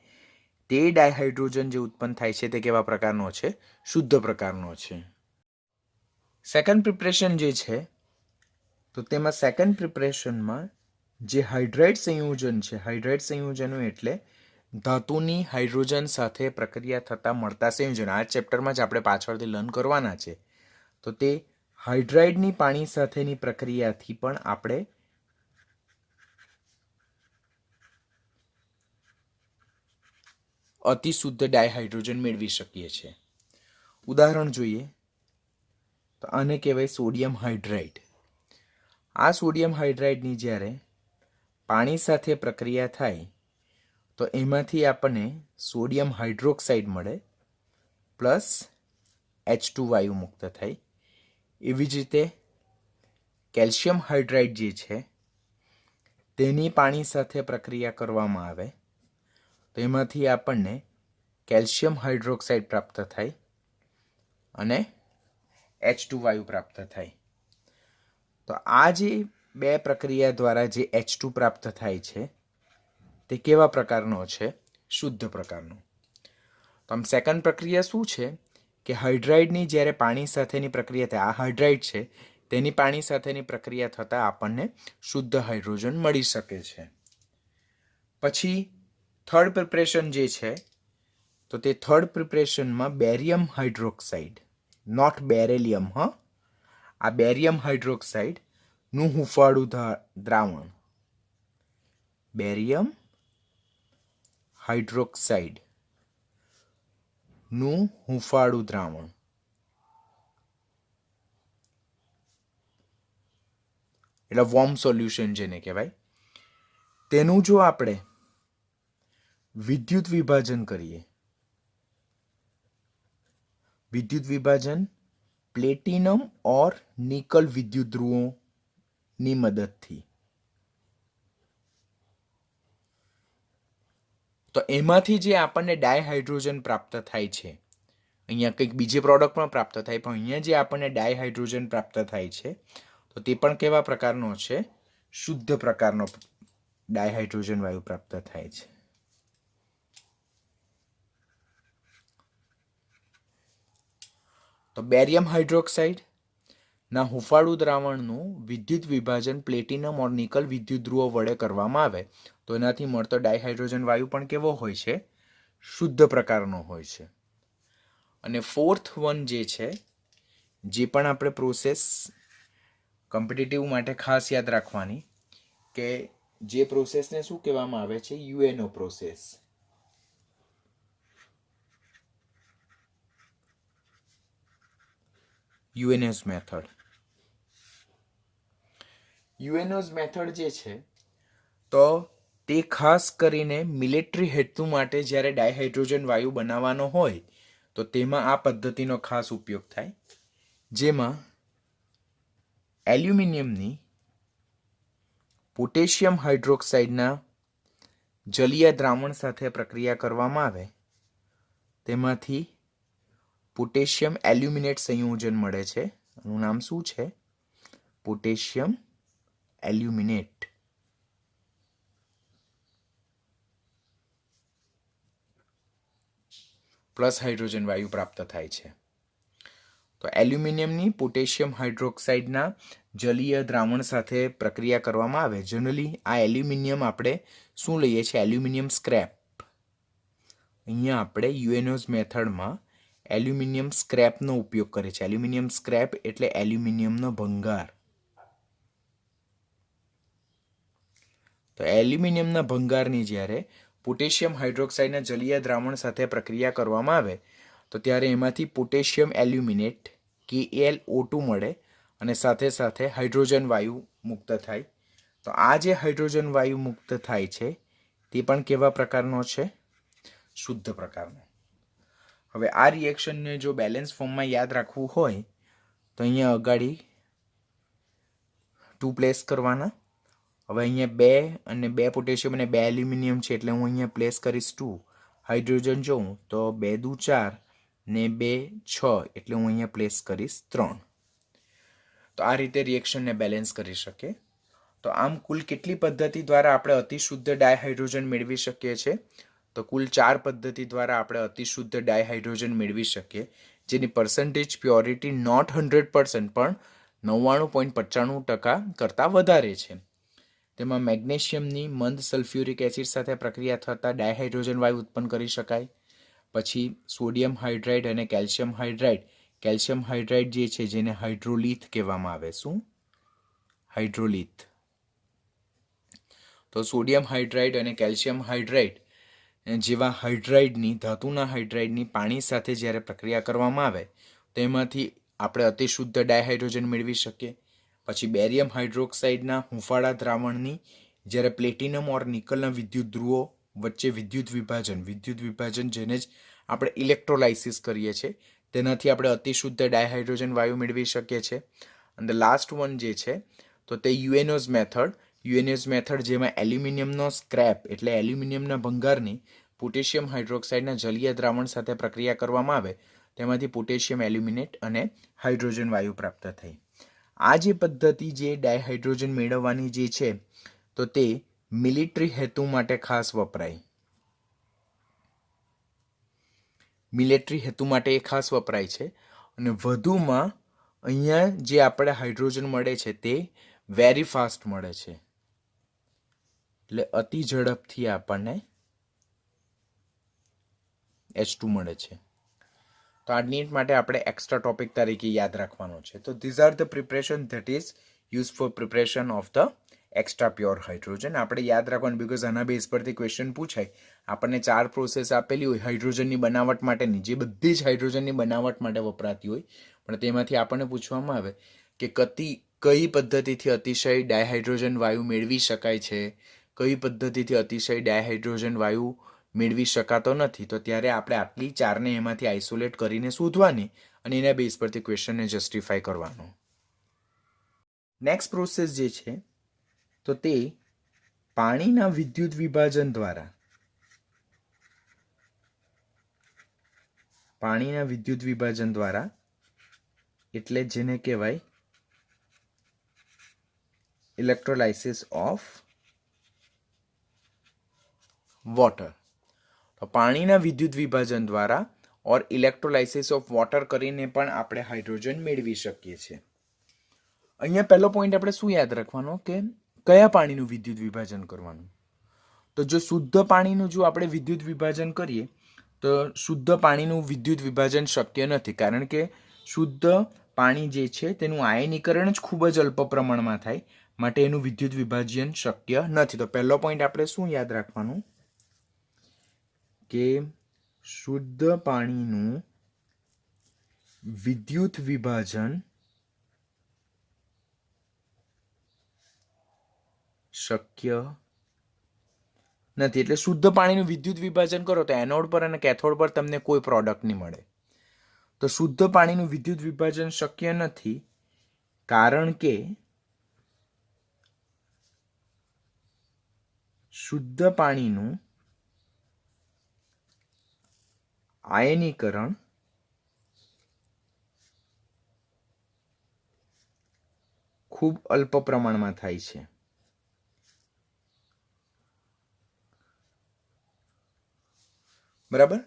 તે ડાયહાઇડ્રોજન જે ઉત્પન્ન થાય છે તે કેવા પ્રકારનો છે? શુદ્ધ પ્રકારનો છે. સેકન્ડ પ્રિપરેશન જે છે તો તેમાં સેકન્ડ પ્રિપરેશનમાં જે હાઇડ્રાઇડ સંયોજન છે, હાઇડ્રાઇડ સંયોજનો એટલે ધાતુની હાઇડ્રોજન સાથે પ્રક્રિયા થતાં મળતા સંયોજન. આ ચેપ્ટરમાં જ આપણે પાછળથી લર્ન કરવાના છે. તો તે હાઇડ્રાઇડની પાણી સાથેની પ્રક્રિયાથી પણ આપણે અતિ શુદ્ધ ડાયહાઇડ્રોજન મેળવી શકીએ છીએ. ઉદાહરણ જોઈએ તો આને કહેવાય સોડિયમ હાઇડ્રાઇડ. આ સોડિયમ હાઇડ્રાઇડની જ્યારે પાણી સાથે પ્રક્રિયા થાય તો એમાંથી આપણને સોડિયમ હાઇડ્રોક્સાઇડ મળે પ્લસ H2 વાયુ મુક્ત થાય. એવી જ રીતે કેલ્શિયમ હાઇડ્રાઇડ જે છે તેની પાણી સાથે પ્રક્રિયા કરવામાં આવે તો એમાંથી આપણને કેલ્શિયમ હાઇડ્રોક્સાઇડ પ્રાપ્ત થાય અને H2 વાયુ પ્રાપ્ત થાય. તો આ જે બે પ્રક્રિયા દ્વારા જે H2 પ્રાપ્ત થાય છે તે કેવા પ્રકારનો છે? શુદ્ધ પ્રકારનો. તો આમ સેકન્ડ પ્રક્રિયા શું છે કે હાઇડ્રાઇડની જ્યારે પાણી સાથેની પ્રક્રિયા થાય, આ હાઇડ્રાઇડ છે તેની પાણી સાથેની પ્રક્રિયા થતાં આપણને શુદ્ધ હાઇડ્રોજન મળી શકે છે. પછી થર્ડ પ્રિપરેશન જે છે તો તે થર્ડ પ્રિપરેશનમાં બેરિયમ હાઇડ્રોક્સાઇડ, નોટ બેરેલિયમ, આ બેરિયમ હાઇડ્રોક્સાઇડનું હુંફાળું દ્રાવણ, બેરિયમ હાઇડ્રોક્સાઇડનું હુંફાળું દ્રાવણ એટલે વોર્મ સોલ્યુશન જેને કહેવાય, તેનું જો આપણે વિદ્યુત વિભાજન કરીએ, વિદ્યુત વિભાજન પ્લેટિનમ ઓર નિકલ વિદ્યુત ધ્રુવોની મદદથી, તો એમાંથી જે આપણને ડાયહાઇડ્રોજન પ્રાપ્ત થાય છે, અહીંયા કંઈક બીજી પ્રોડક્ટ પણ પ્રાપ્ત થાય પણ અહીંયા જે આપણને ડાયહાઇડ્રોજન પ્રાપ્ત થાય છે તો તે પણ કેવા પ્રકારનો છે? શુદ્ધ પ્રકારનો ડાયહાઇડ્રોજન વાયુ પ્રાપ્ત થાય છે. તો બેરિયમ હાઇડ્રોક્સાઇડ ના હુંફાળું દ્રાવણનું વિદ્યુત વિભાજન પ્લેટિનમ ઓર નિકલ વિદ્યુત ધ્રુવો વડે કરવામાં આવે તો એનાથી મળતો ડાયહાઇડ્રોજન વાયુ પણ કેવો હોય છે? શુદ્ધ પ્રકારનો હોય છે. અને ફોર્થ વન જે છે, જે પણ આપણે પ્રોસેસ કોમ્પિટિટિવ માટે ખાસ યાદ રાખવાની કે જે પ્રોસેસને શું કહેવામાં આવે છે? UNO process. યુએનઓઝ મેથડ. યુએનઓઝ મેથડ જે છે તો તે ખાસ કરીને મિલિટરી હેતુ માટે જ્યારે ડાયહાઇડ્રોજન વાયુ બનાવવાનો હોય તો તેમાં આ પદ્ધતિનો ખાસ ઉપયોગ થાય, જેમાં એલ્યુમિનિયમની પોટેશિયમ હાઇડ્રોક્સાઇડના જલીય દ્રાવણ સાથે પ્રક્રિયા કરવામાં આવે તેમાંથી પોટેશિયમ એલ્યુમિનેટ સંયોજન મળે છે. એનું નામ શું છે? Potassium aluminate. પ્લસ હાઇડ્રોજન વાયુ પ્રાપ્ત થાય છે. તો એલ્યુમિનિયમની પોટેશિયમ હાઇડ્રોક્સાઇડના જલીય દ્રાવણ સાથે પ્રક્રિયા કરવામાં આવે. જનરલી આ એલ્યુમિનિયમ આપણે શું લઈએ છીએ? Aluminium scrap. અહીંયા આપણે યુએનઓઝ મેથડમાં એલ્યુમિનિયમ સ્ક્રેપનો ઉપયોગ કરીએ છીએ. એલ્યુમિનિયમ સ્ક્રેપ એટલે એલ્યુમિનિયમનો ભંગાર. તો એલ્યુમિનિયમના ભંગારની જ્યારે પોટેશિયમ હાઇડ્રોક્સાઇડના જલીય દ્રાવણ સાથે પ્રક્રિયા કરવામાં આવે તો ત્યારે એમાંથી પોટેશિયમ એલ્યુમિનેટ KaO2 મળે અને સાથે સાથે હાઇડ્રોજન વાયુ મુક્ત થાય. તો આ જે હાઇડ્રોજન વાયુ મુક્ત થાય છે તે પણ કેવા પ્રકારનો છે? શુદ્ધ પ્રકારનો. હવે આ રિએક્શનને જો બેલેન્સ ફોર્મમાં યાદ રાખવું હોય તો અહીંયા અગાડી 2 પ્લેસ કરવાના. હવે અહીંયા 2 અને 2 પોટેશિયમ અને 2 એલ્યુમિનિયમ છે એટલે હું અહીંયા પ્લેસ કરીશ 2. હાઇડ્રોજન જોઉં તો 2 દુ 4 ને 2 6 એટલે હું અહીંયા પ્લેસ કરીશ 3. તો આ રીતે રિએક્શનને બેલેન્સ કરી શકે. તો આમ કુલ કેટલી પદ્ધતિ દ્વારા આપણે અતિશુદ્ધ ડાયહાઇડ્રોજન મેળવી શકીએ છીએ? તો કુલ 4 પદ્ધતિ દ્વારા આપણે અતિશુદ્ધ ડાયહાઇડ્રોજન મેળવી શકીએ, જેની પર્સન્ટેજ પ્યોરિટી નોટ 100% પણ 99.95% કરતાં વધારે છે. તેમાં મેગ્નેશિયમની મંદ સલ્ફ્યુરિક એસિડ સાથે પ્રક્રિયા થતાં ડાયહાઇડ્રોજન વાયુ ઉત્પન્ન કરી શકાય. પછી સોડિયમ હાઇડ્રાઇડ અને કેલ્શિયમ હાઇડ્રાઇડ. કેલ્શિયમ હાઇડ્રાઇડ જે છે જેને હાઇડ્રોલિથ કહેવામાં આવે. શું? હાઇડ્રોલિથ. તો સોડિયમ હાઇડ્રાઇડ અને કેલ્શિયમ હાઇડ્રાઇડ જેવા હાઇડ્રાઇડની, ધાતુના હાઇડ્રાઇડની પાણી સાથે જ્યારે પ્રક્રિયા કરવામાં આવે તેમાંથી આપણે અતિશુદ્ધ ડાયહાઇડ્રોજન મેળવી શકીએ. પછી બેરિયમ હાઇડ્રોક્સાઇડના હુંફાળા દ્રાવણની જ્યારે પ્લેટિનમ ઓર નિકલના વિદ્યુત ધ્રુવો વચ્ચે વિદ્યુત વિભાજન જેને જ આપણે ઇલેક્ટ્રોલાઇસિસ કરીએ છીએ, તેનાથી આપણે અતિશુદ્ધ ડાયહાઇડ્રોજન વાયુ મેળવી શકીએ છીએ. અને લાસ્ટ વન જે છે તો તે યુએનોઝ મેથડ જેમાં એલ્યુમિનિયમનો સ્ક્રેપ એટલે એલ્યુમિનિયમના ભંગારની પોટેશિયમ હાઇડ્રોક્સાઇડના જલીય દ્રાવણ સાથે પ્રક્રિયા કરવામાં આવે તેમાંથી પોટેશિયમ એલ્યુમિનેટ અને હાઇડ્રોજન વાયુ પ્રાપ્ત થઈ. આ જે પદ્ધતિ જે ડાયહાઇડ્રોજન મેળવવાની જે છે તો તે મિલિટરી હેતુ માટે ખાસ વપરાય. મિલિટરી હેતુ માટે એ ખાસ વપરાય છે. અને વધુમાં અહીંયા જે આપણે હાઇડ્રોજન મળે છે તે વેરી ફાસ્ટ મળે છે, એટલે અતિ ઝડપથી આપણને H2 મળે છે. તો આ નીટ માટે આપણે એક્સ્ટ્રા ટોપિક તરીકે યાદ રાખવાનો છે. તો these are the preparation that is use for preparation of the extra pure hydrogen. આપણે યાદ રાખવાનું બિકોઝ આના બેઝ પરથી ક્વેશ્ચન પૂછાય. આપણને 4 પ્રોસેસ આપેલી હોય હાઇડ્રોજનની બનાવટ માટેની, જે બધી જ હાઇડ્રોજનની બનાવટ માટે વપરાતી હોય, પણ તેમાંથી આપણને પૂછવામાં આવે કે કઈ પદ્ધતિથી અતિશય ડાયહાઇડ્રોજન વાયુ મેળવી શકાય છે, કઈ પદ્ધતિથી અતિશય ડાયહાઇડ્રોજન વાયુ મેળવી શકાતો નથી. તો ત્યારે આપણે આટલી 4ને એમાંથી આઇસોલેટ કરીને શોધવાની અને એના બેઝ પરથી ક્વેશ્ચનને જસ્ટિફાય કરવાનો. નેક્સ્ટ પ્રોસેસ જે છે તો તે પાણીના વિદ્યુત વિભાજન દ્વારા એટલે જેને કહેવાય ઇલેક્ટ્રોલાઇસિસ ઓફ વોટર. તો પાણીના વિદ્યુત વિભાજન દ્વારા ઓર ઇલેક્ટ્રોલાઇસિસ ઓફ વોટર કરીને પણ આપણે હાઇડ્રોજન મેળવી શકીએ છીએ. અહીંયા પહેલો પોઈન્ટ આપણે શું યાદ રાખવાનો કે કયા પાણીનું વિદ્યુત વિભાજન કરવાનું. તો જો શુદ્ધ પાણીનું જો આપણે વિદ્યુત વિભાજન કરીએ તો શુદ્ધ પાણીનું વિદ્યુત વિભાજન શક્ય નથી, કારણ કે શુદ્ધ પાણી જે છે તેનું આયનીકરણ જ ખૂબ જ અલ્પ પ્રમાણમાં થાય, માટે એનું વિદ્યુત વિભાજન શક્ય નથી. તો પહેલો પોઈન્ટ આપણે શું યાદ રાખવાનું કે શુદ્ધ પાણીનું વિદ્યુત વિભાજન શક્ય નથી. એટલે શુદ્ધ પાણીનું વિદ્યુત વિભાજન કરો તો એનોડ પર અને કેથોડ પર તમને કોઈ પ્રોડક્ટ નહીં મળે. તો શુદ્ધ પાણીનું વિદ્યુત વિભાજન શક્ય નથી કારણ કે શુદ્ધ પાણીનું આયનીકરણ ખૂબ અલ્પ પ્રમાણમાં થાય છે. બરાબર.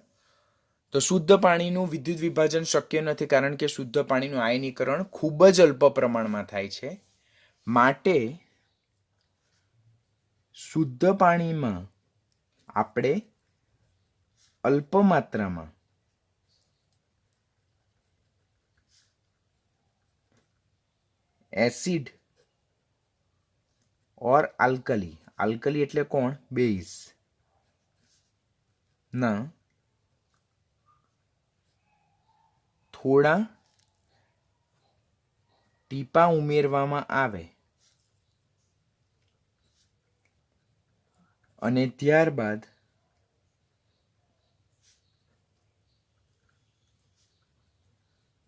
તો શુદ્ધ પાણીનું વિદ્યુત વિભાજન શક્ય નથી કારણ કે શુદ્ધ પાણીનું આયનીકરણ ખૂબ જ અલ્પ પ્રમાણમાં થાય છે, માટે શુદ્ધ પાણીમાં આપણે અલ્પ માત્રામાં એસિડ ઓર આલ્કલી એટલે કોણ? બેઝ ના થોડા ટીપા ઉમેરવામાં આવે અને ત્યારબાદ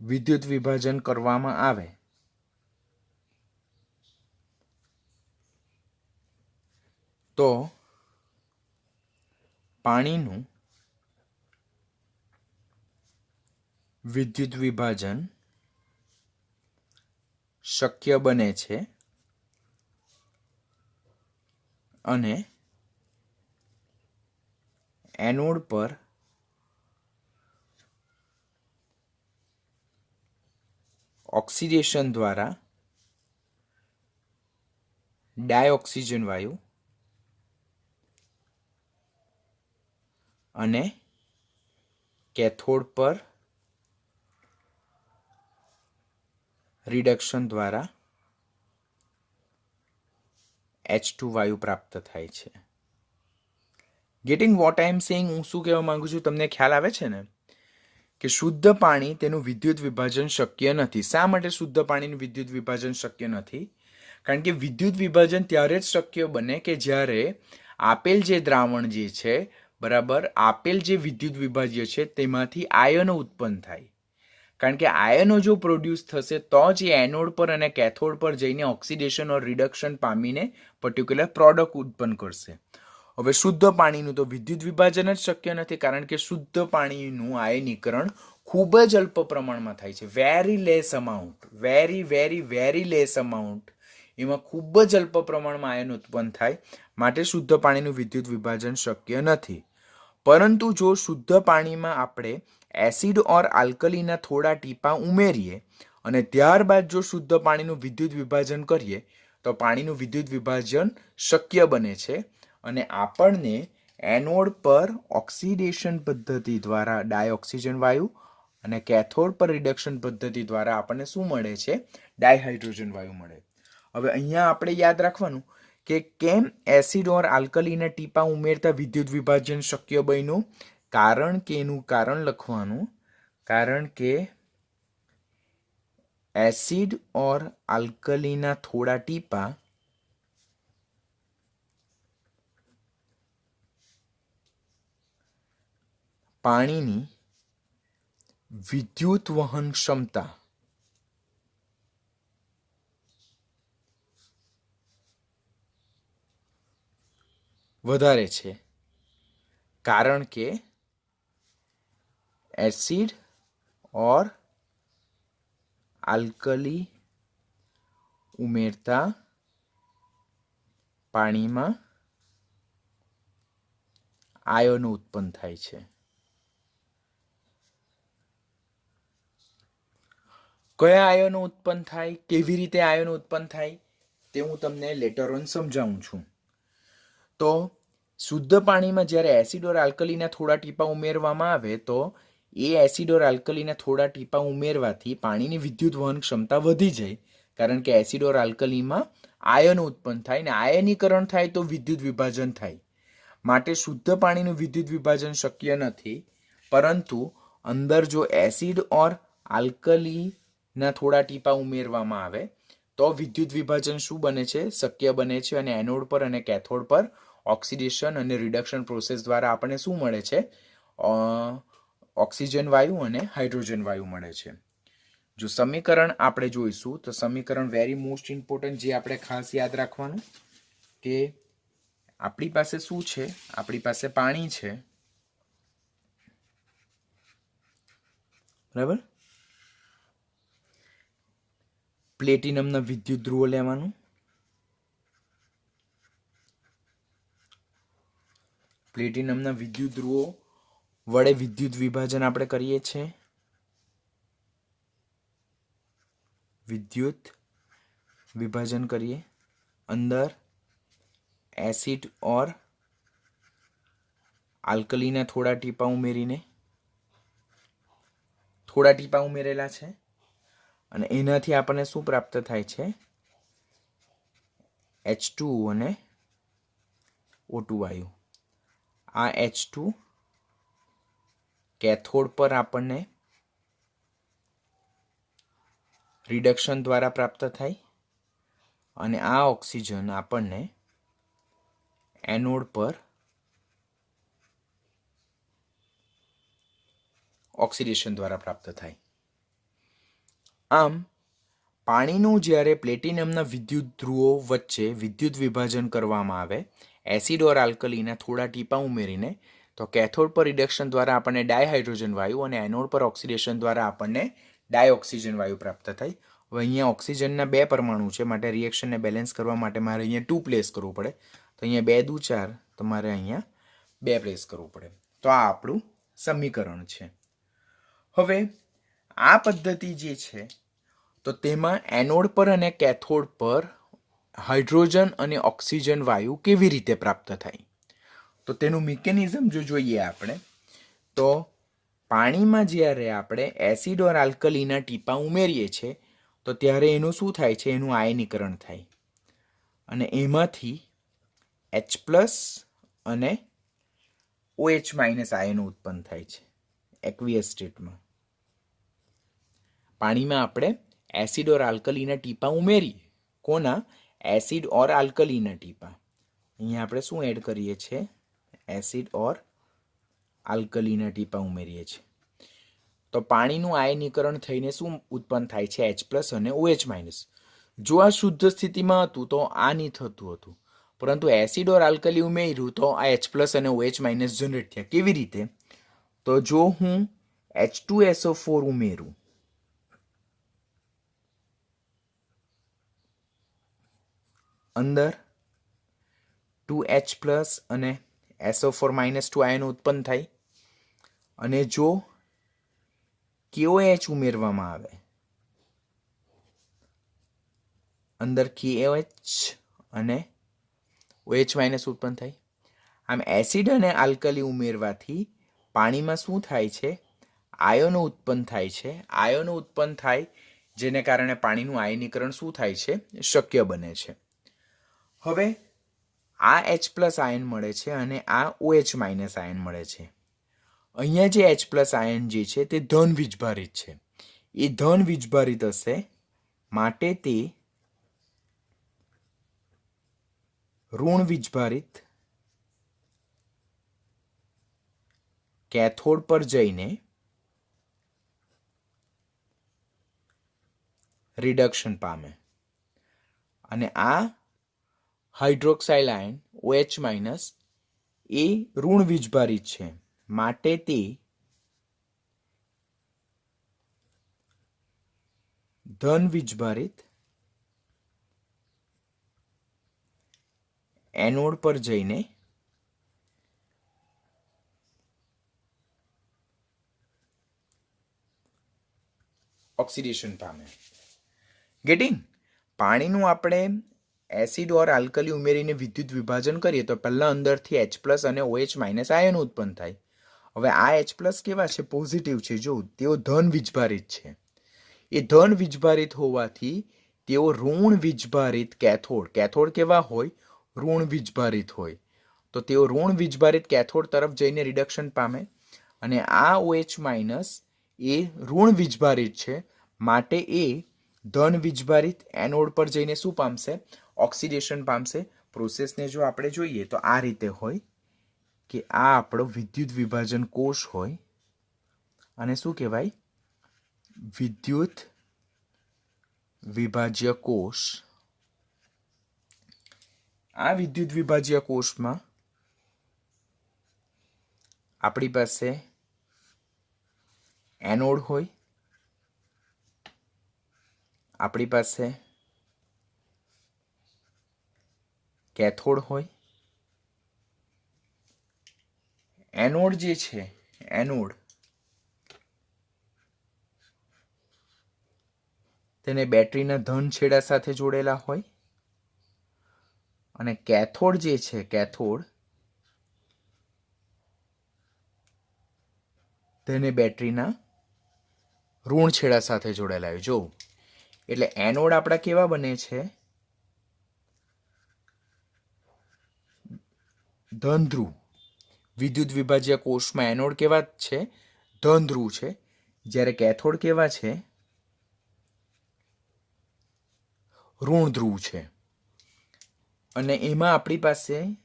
વિદ્યુત વિભાજન કરવામાં આવે તો પાણીનું વિદ્યુત વિભાજન શક્ય બને છે અને એનોડ પર ઓક્સિડેશન દ્વારા ડાયઓક્સિજન વાયુ અને કેથોડ પર રિડક્શન દ્વારા H2 વાયુ પ્રાપ્ત થાય છે. Getting what I am saying, હું શું કહેવા માંગુ છું તમને ખ્યાલ આવે છે ને કે શુદ્ધ પાણી તેનું વિદ્યુત વિભાજન શક્ય નથી. શા માટે શુદ્ધ પાણીનું વિદ્યુત વિભાજન શક્ય નથી? કારણ કે વિદ્યુત વિભાજન ત્યારે જ શક્ય બને કે જ્યારે આપેલ જે દ્રાવણ જે છે, બરાબર, આપેલ જે વિદ્યુત વિભાજ્ય છે તેમાંથી આયનો ઉત્પન્ન થાય. કારણ કે આયનો જો પ્રોડ્યુસ થશે તો જ એ એનોડ પર અને કેથોડ પર જઈને ઓક્સિડેશન ઓર રિડક્શન પામીને પર્ટિક્યુલર પ્રોડક્ટ ઉત્પન્ન કરશે. હવે શુદ્ધ પાણીનું તો વિદ્યુત વિભાજન જ શક્ય નથી, કારણ કે શુદ્ધ પાણીનું આયનીકરણ ખૂબ જ અલ્પ પ્રમાણમાં થાય છે. Very less amount, very less amount, એમાં ખૂબ જ અલ્પ પ્રમાણમાં આયન ઉત્પન્ન થાય. માટે શુદ્ધ પાણીનું વિદ્યુત વિભાજન શક્ય નથી. પરંતુ જો શુદ્ધ પાણીમાં આપણે એસિડ ઓર આલ્કલીના થોડા ટીપા ઉમેરીએ અને ત્યારબાદ જો શુદ્ધ પાણીનું વિદ્યુત વિભાજન કરીએ તો પાણીનું વિદ્યુત વિભાજન શક્ય બને છે અને આપણને એનોડ પર ઓક્સિડેશન પદ્ધતિ દ્વારા ડાયઓક્સિજન વાયુ અને કેથોડ પર રિડક્શન પદ્ધતિ દ્વારા આપણને શું મળે છે? ડાયહાઇડ્રોજન વાયુ મળે. હવે અહીંયા આપણે યાદ રાખવાનું કે કેમ એસિડ ઓર આલ્કલીના ટીપા ઉમેરતા વિદ્યુત વિભાજન શક્ય બન્યું? કારણ કે એનું કારણ લખવાનું, કારણ કે એસિડ ઓર આલ્કલીના થોડા ટીપા પાણીની વિદ્યુત વહન ક્ષમતા વધારે છે. કારણ કે એસિડ ઓર આલ્કલી ઉમેરતા પાણીમાં આયનો ઉત્પન્ન થાય છે. કયા આયનો ઉત્પન્ન થાય, કેવી રીતે આયનો ઉત્પન્ન થાય તે હું તમને લેટર ઓન સમજાવું છું. તો શુદ્ધ પાણીમાં જ્યારે એસિડ ઓર આલ્કલીના થોડા ટીપા ઉમેરવામાં આવે તો એ એસિડ ઓર આલ્કલીના થોડા ટીપા ઉમેરવાથી પાણીની વિદ્યુત વહન ક્ષમતા વધી જાય. કારણ કે એસિડ ઓર આલ્કલીમાં આયનો ઉત્પન્ન થાય ને આયનીકરણ થાય તો વિદ્યુત વિભાજન થાય. માટે શુદ્ધ પાણીનું વિદ્યુત વિભાજન શક્ય નથી. પરંતુ અંદર જો એસિડ ઓર આલ્કલીના થોડા ટીપા ઉમેરવામાં આવે તો વિદ્યુત વિભાજન શું બને છે? શક્ય બને છે. અને એનોડ પર અને કેથોડ પર ઓક્સિડેશન અને રિડક્શન પ્રોસેસ દ્વારા આપણને શું મળે છે? ઓક્સિજન વાયુ અને હાઇડ્રોજન વાયુ મળે છે. જો સમીકરણ આપણે જોઈશું તો સમીકરણ વેરી મોસ્ટ ઇમ્પોર્ટન્ટ, જે આપણે ખાસ યાદ રાખવાનું કે આપણી પાસે શું છે? આપણી પાસે પાણી છે, બરાબર. પ્લેટિનમના વિદ્યુત ધ્રુવો લેવાનું, પ્લેટિનમના વિદ્યુત ધ્રુવો વડે વિદ્યુત વિભાજન આપણે કરીએ છીએ. વિદ્યુત વિભાજન કરીએ અંદર એસિડ ઓર આલ્કલીના થોડા ટીપા ઉમેરીને, થોડા ટીપા ઉમેરેલા છે અને એનાથી આપણને શું પ્રાપ્ત થાય છે? H2 અને O2 વાયુ. આ H2 કેથોડ પર આપણને રિડક્શન દ્વારા પ્રાપ્ત થાય અને આ ઓક્સિજન આપણને એનોડ પર ઓક્સિડેશન દ્વારા પ્રાપ્ત થાય. આમ પાણીનું જ્યારે પ્લેટિનમના વિદ્યુત ધ્રુવો વચ્ચે વિદ્યુત વિભાજન કરવામાં આવે એસિડ ઓર આલ્કલીના થોડા ટીપા ઉમેરીને તો કેથોડ પર રિડક્શન દ્વારા આપણને ડાયહાઇડ્રોજન વાયુ અને એનોડ પર ઓક્સિડેશન દ્વારા આપણને ડાયઓક્સિજન વાયુ પ્રાપ્ત થાય. હવે અહીંયા ઓક્સિજનના 2 પરમાણુ છે, માટે રિએક્શનને બેલેન્સ કરવા માટે મારે અહીંયા 2 પ્લેસ કરવું પડે. તો અહીંયા 2 દુ 4, તો મારે અહીંયા 2 પ્લેસ કરવું પડે. તો આ આપણું સમીકરણ છે. હવે આ પદ્ધતિ જે છે તો તેમાં એનોડ પર અને કેથોડ પર હાઇડ્રોજન અને ઓક્સિજન વાયુ કેવી રીતે પ્રાપ્ત થાય, તો તેનું મિકેનિઝમ જો જોઈએ આપણે, તો પાણીમાં જ્યારે આપણે એસિડ ઓર આલ્કલીના ટીપા ઉમેરીએ છીએ તો ત્યારે એનું શું થાય છે, એનું આયનીકરણ થાય અને એમાંથી H+ અને OH- આયનો ઉત્પન્ન થાય છે એક્વિયસ સ્ટેટમાં. પાણીમાં આપણે એસિડ ઓર આલ્કલીના ટીપા ઉમેરીએ, કોના? એસિડ ઓર આલ્કલીના ટીપા. અહીંયા આપણે શું એડ કરીએ છીએ? એસિડ ઓર આલ્કલીના ટીપા ઉમેરીએ છીએ. તો પાણીનું આયનીકરણ થઈને શું ઉત્પન્ન થાય છે? H+ અને OH-. જો આ શુદ્ધ સ્થિતિમાં હતું તો આ નહીં થતું હતું, પરંતુ એસિડ ઓર આલ્કલી ઉમેર્યું તો આ H+ અને OH- જનરેટ થયા. કેવી રીતે? તો જો હું H2SO4 ઉમેરું, અંદર 2H+ અને SO4- 2 આયનો ઉત્પન્ન થાય, અને જો KOH ઉમેરવામાં આવે, અંદર KOH અને OH- ઉત્પન્ન થાય. આમ એસિડ અને આલ્કલી ઉમેરવાથી પાણીમાં શું થાય છે? આયનો ઉત્પન્ન થાય છે. આયનો ઉત્પન્ન થાય જેને કારણે પાણીનું આયનીકરણ શું થાય છે? શક્ય બને છે. હવે આ H+ આયન મળે છે અને આ OH- આયન મળે છે. અહીંયા જે H+ આયન જે છે તે ધન વીજભારિત છે. એ ધન વીજભારિત હશે, માટે તે ઋણ વીજભારિત કેથોડ પર જઈને રિડક્શન પામે, અને આ હાઇડ્રોક્સાઇલ આયન OH- એ ઋણ વીજભારિત છે, માટે તે ધન વીજભારિત એનોડ પર જઈને ઓક્સિડેશન પામે. ગેટિંગ? પાણીનું આપણે એસિડ ઓર આલ્કલી ઉમેરીને વિદ્યુત વિભાજન કરીએ તો પહેલા અંદરથી H+ અને OH- આયન ઉત્પન્ન થાય. હવે આ H+ કેવા છે? પોઝિટિવ છે. જો તેઓ ધન વીજભારિત છે. એ ધન વીજભારિત હોવાથી તેઓ ઋણ વીજભારિત કેથોડ કેવા હોય? ઋણ વીજભારિત હોય. તો તેઓ ઋણ વીજભારિત કેથોડ તરફ જઈને રિડક્શન પામે, અને આ OH- એ ઋણ વીજભારિત છે, માટે એ ધન વીજભારિત એનોડ પર જઈને શું પામશે? ઓક્સિડેશન પામશે. પ્રોસેસને જો આપણે જોઈએ તો આ રીતે હોય કે આ આપણો વિદ્યુત વિભાજન કોષ હોય, અને શું કહેવાય? વિદ્યુત વિભાજ્ય કોષ. આ વિદ્યુત વિભાજ્ય કોષમાં આપણી પાસે એનોડ હોય, આપણી પાસે કેથોડ હોય. એનોડ જે છે, એનોડ તેને બેટરીના ધન છેડા સાથે જોડેલા હોય, અને કેથોડ જે છે, કેથોડ તેને બેટરીના ઋણ છેડા સાથે જોડેલા હોય. જો એટલે એનોડ આપણા કેવા બને છે? ધન ધ્રુવ. વિદ્યુત વિભાજ્ય કોષમાં એનોડ કેવા છે? ધન ધ્રુવ છે. જ્યારે કેથોડ કેવા છે? ઋણ ધ્રુવ છે. અને એમાં આપણી પાસે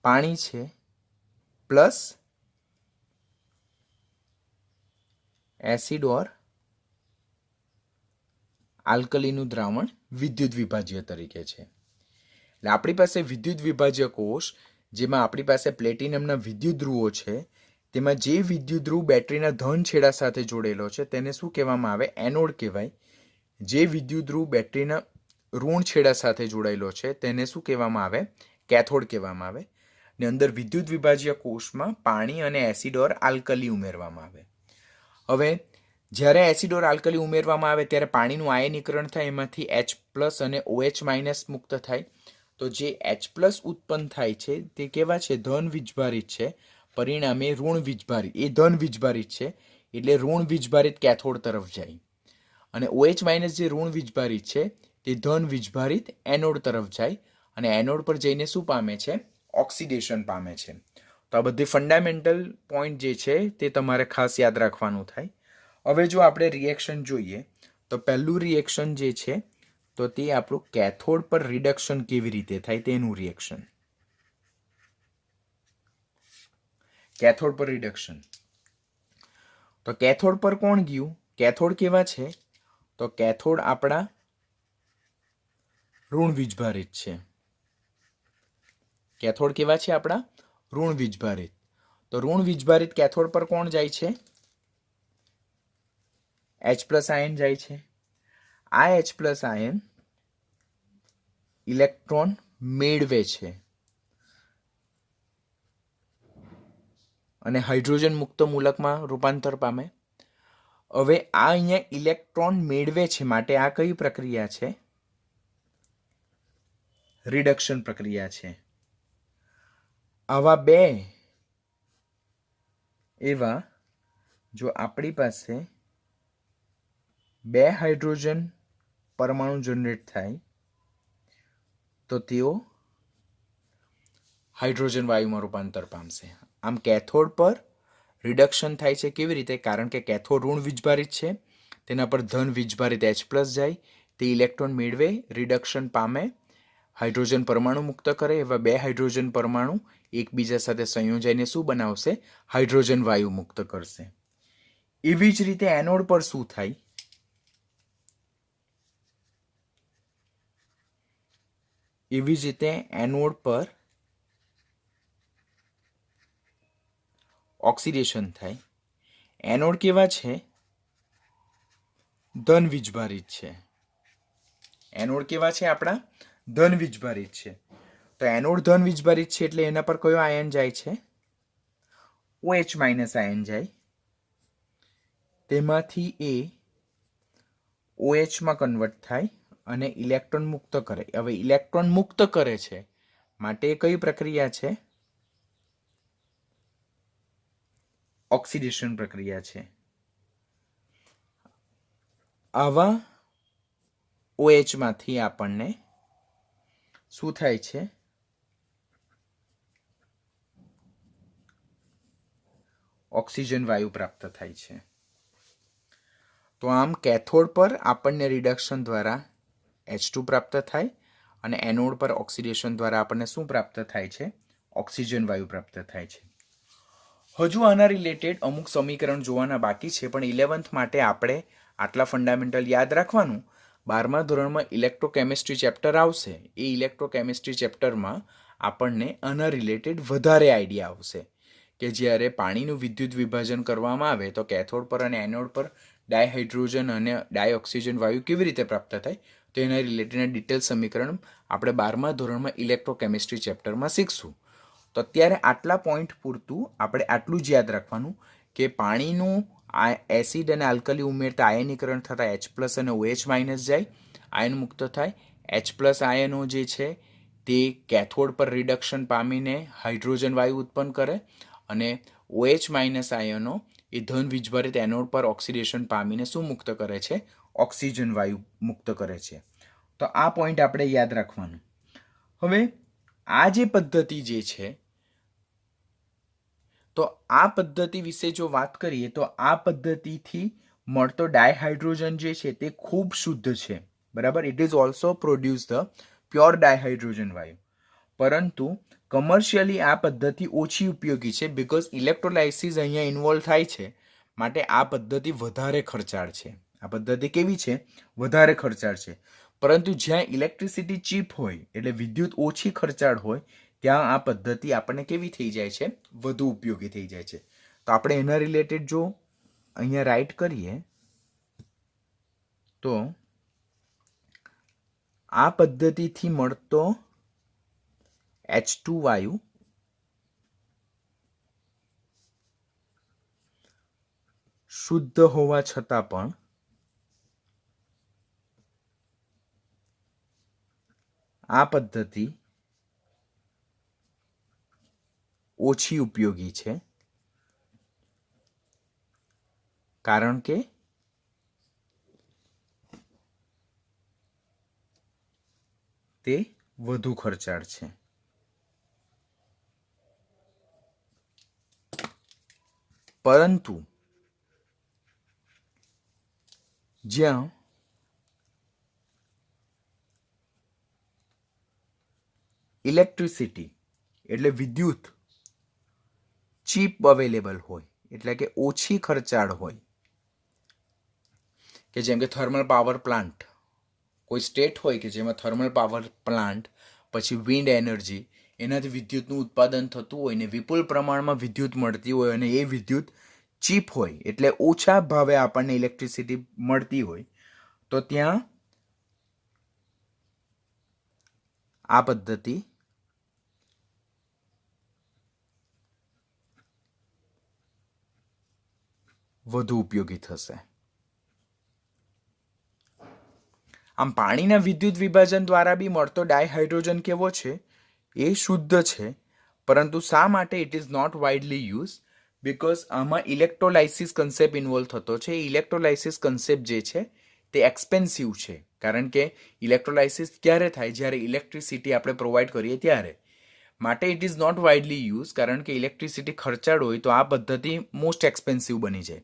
પાણી છે પ્લસ એસિડ ઓર આલ્કલીનું દ્રાવણ વિદ્યુત વિભાજ્ય તરીકે છે. એટલે આપણી પાસે વિદ્યુત વિભાજ્ય કોષ, જેમાં આપણી પાસે પ્લેટિનમના વિદ્યુત ધ્રુવો છે, તેમાં જે વિદ્યુત ધ્રુવ બેટરીના ધન છેડા સાથે જોડેલો છે તેને શું કહેવામાં આવે? એનોડ કહેવાય. જે વિદ્યુત ધ્રુવ બેટરીના ઋણ છેડા સાથે જોડાયેલો છે તેને શું કહેવામાં આવે? કેથોડ કહેવામાં આવે. ને અંદર વિદ્યુત વિભાજ્ય કોષમાં પાણી અને એસિડ ઓર આલ્કલી ઉમેરવામાં આવે. હવે જ્યારે એસિડ ઓર આલ્કલી ઉમેરવામાં આવે ત્યારે પાણીનું આયનીકરણ થાય, એમાંથી H+ અને OH- મુક્ત થાય. તો જે H+ ઉત્પન્ન થાય છે તે કેવા છે? ધન વીજભારિત છે. પરિણામે ઋણ વીજભારિત, એ ધન વીજભારિત છે એટલે ઋણ વીજભારિત કેથોડ તરફ જાય. અને OH- જે ઋણ વીજભારિત છે તે ધન વીજભારિત એનોડ તરફ જાય અને એનોડ પર જઈને શું પામે છે? ઓક્સિડેશન પામે છે. તો આ બધી ફંડામેન્ટલ પોઈન્ટ જે છે તે તમારે ખાસ યાદ રાખવાનું થાય. હવે જો આપણે રિએક્શન જોઈએ તો પહેલું રિએક્શન જે છે તો તે આપણું કેથોડ પર રિડક્શન કેવી રીતે થાય તેનું રિએક્શન. કેથોડ પર રિડક્શન. તો કેથોડ પર કોણ ગયું? કેથોડ કેવા છે? તો કેથોડ આપણા ઋણ વીજભારિત છે. કેથોડ કેવા છે? આપણા ઋણ વીજભારિત. તો ઋણ વીજભારિત કેથોડ પર કોણ જાય છે? H+ આયન જાય છે. આ H+ આયન ઇલેક્ટ્રોન મેળવે છે અને હાઇડ્રોજન મુક્ત મૂલકમાં રૂપાંતર પામે. હવે આ અહીંયા ઇલેક્ટ્રોન મેળવે છે માટે આ કઈ પ્રક્રિયા છે? રિડક્શન પ્રક્રિયા છે. આવા બે એવા જો આપણી પાસે બે હાઇડ્રોજન પરમાણુ જનરેટ થાય તો તેઓ હાઇડ્રોજન વાયુમાં રૂપાંતર પામશે. આમ કેથોડ પર રિડક્શન થાય છે. કેવી રીતે? કારણ કે કેથોડ ઋણ વીજભારિત છે, તેના પર ધન વીજભારિત H+ જાય, તે ઇલેક્ટ્રોન મેળવે, રિડક્શન પામે, હાઇડ્રોજન પરમાણુ મુક્ત કરે. એવા બે હાઇડ્રોજન પરમાણુ એકબીજા સાથે સંયોજાઈને શું બનાવશે? હાઇડ્રોજન વાયુ મુક્ત કરશે. એવી જ રીતે એનોડ પર શું થાય? એવી જ રીતે એનોડ પર ઓક્સિડેશન થાય. એનોડ કેવા છે? ધન વીજભારિત છે. એનોડ કેવા છે? આપણા ધન વીજભારિત છે. તો એનોડ ધન વીજભારિત છે એટલે એના પર કયો આયન જાય છે? OH- આયન જાય. તેમાંથી એ OH માં કન્વર્ટ થાય અને ઇલેક્ટ્રોન મુક્ત કરે. હવે ઇલેક્ટ્રોન મુક્ત કરે છે માટે કઈ પ્રક્રિયા છે? ઓક્સિડેશન પ્રક્રિયા છે. આવા OH માંથી આપણને શું થાય છે? ઓક્સિજન વાયુ પ્રાપ્ત થાય છે. તો આમ કેથોડ પર આપણને રિડક્શન દ્વારા H2 પ્રાપ્ત થાય અને એનોડ પર ઓક્સિડેશન દ્વારા આપણને શું પ્રાપ્ત થાય છે? ઓક્સિજન વાયુ પ્રાપ્ત થાય છે. હજુ આના રિલેટેડ અમુક સમીકરણ જોવાના બાકી છે, પણ 11th માટે આપણે આટલા ફંડામેન્ટલ યાદ રાખવાનું. 12મા ધોરણમાં ઇલેક્ટ્રોકેમિસ્ટ્રી ચેપ્ટર આવશે. એ ઇલેક્ટ્રોકેમિસ્ટ્રી ચેપ્ટરમાં આપણને આના રિલેટેડ વધારે આઈડિયા આવશે કે જ્યારે પાણીનું વિદ્યુત વિભાજન કરવામાં આવે તો કેથોડ પર અને એનોડ પર ડાયહાઇડ્રોજન અને ડાયઓક્સિજન વાયુ કેવી રીતે પ્રાપ્ત થાય તો એના રિલેટેડના ડિટેલ સમીકરણ આપણે 12મા ધોરણમાં ઇલેક્ટ્રોકેમિસ્ટ્રી ચેપ્ટરમાં શીખશું. તો અત્યારે આટલા પોઈન્ટ પૂરતું આપણે આટલું જ યાદ રાખવાનું કે પાણીનું એસિડ અને આલ્કલી ઉમેરતા આયનીકરણ થતાં H+ અને OH- જાય, આયન મુક્ત થાય. H+ આયનો જે છે તે કેથોડ પર રિડક્શન પામીને હાઇડ્રોજન વાયુ ઉત્પન્ન કરે અને OH- આયનો એ ધન વીજભારિત એનોડ પર ઓક્સિડેશન પામીને શું મુક્ત કરે છે? ઓક્સિજન વાયુ મુક્ત કરે છે. તો આ પોઈન્ટ આપણે યાદ રાખવાનું. હવે આ જે પદ્ધતિ જે છે તો આ પદ્ધતિ વિશે જો વાત કરીએ તો આ પદ્ધતિથી મળતો ડાયહાઇડ્રોજન જે છે તે ખૂબ શુદ્ધ છે. બરાબર? It is also produce the pure dihydrogen વાયુ. પરંતુ કમર્શિયલી આ પદ્ધતિ ઓછી ઉપયોગી છે બિકોઝ ઇલેક્ટ્રોલાઇસિસ અહીંયા ઇન્વોલ્વ થાય છે માટે આ પદ્ધતિ વધારે ખર્ચાળ છે. આ પદ્ધતિ કેવી છે? વધારે ખર્ચાળ છે. પરંતુ જ્યાં ઇલેક્ટ્રિસિટી ચીપ હોય એટલે વિદ્યુત ઓછી ખર્ચાળ હોય ત્યાં આ પદ્ધતિ આપણને કેવી થઈ જાય છે? વધુ ઉપયોગી થઈ જાય છે. તો આપણે એના રિલેટેડ જો અહીંયા રાઈટ કરીએ તો આ પદ્ધતિથી મળતો H2 વાયુ શુદ્ધ હોવા છતાં પણ આ પદ્ધતિ ઓછી ઉપયોગી છે, કારણ કે તે વધુ ખર્ચાળ છે. પરંતુ જ્યાં ઇલેક્ટ્રિસિટી એટલે વિદ્યુત ચીપ અવેલેબલ હોય, એટલે કે ઓછી ખર્ચાળ હોય, કે જેમ કે થર્મલ પાવર પ્લાન્ટ, કોઈ સ્ટેટ હોય કે જેમાં થર્મલ પાવર પ્લાન્ટ પછી વિન્ડ એનર્જી એનાથી વિદ્યુતનું ઉત્પાદન થતું હોય ને વિપુલ પ્રમાણમાં વિદ્યુત મળતી હોય અને એ વિદ્યુત ચીપ હોય એટલે ઓછા ભાવે આપણને ઇલેક્ટ્રિસિટી મળતી હોય, તો ત્યાં આ પદ્ધતિ વધુ ઉપયોગી થશે. આમ પાણીના વિદ્યુત વિભાજન દ્વારા બી મળતો ડાયહાઇડ્રોજન કેવો છે? એ શુદ્ધ છે, પરંતુ શા માટે it is not widely use? Because આમાં ઇલેક્ટ્રોલાઇસિસ કન્સેપ્ટ ઇન્વોલ્વ થતો છે. ઇલેક્ટ્રોલાઇસિસ કન્સેપ્ટ જે છે તે એક્સપેન્સિવ છે, કારણ કે ઇલેક્ટ્રોલાઇસિસ ક્યારે થાય? જ્યારે ઇલેક્ટ્રિસિટી આપણે પ્રોવાઈડ કરીએ ત્યારે. માટે it is not widely use, કારણ કે ઇલેક્ટ્રિસિટી ખર્ચાળ હોય તો આ પદ્ધતિ મોસ્ટ એક્સપેન્સિવ બની જાય.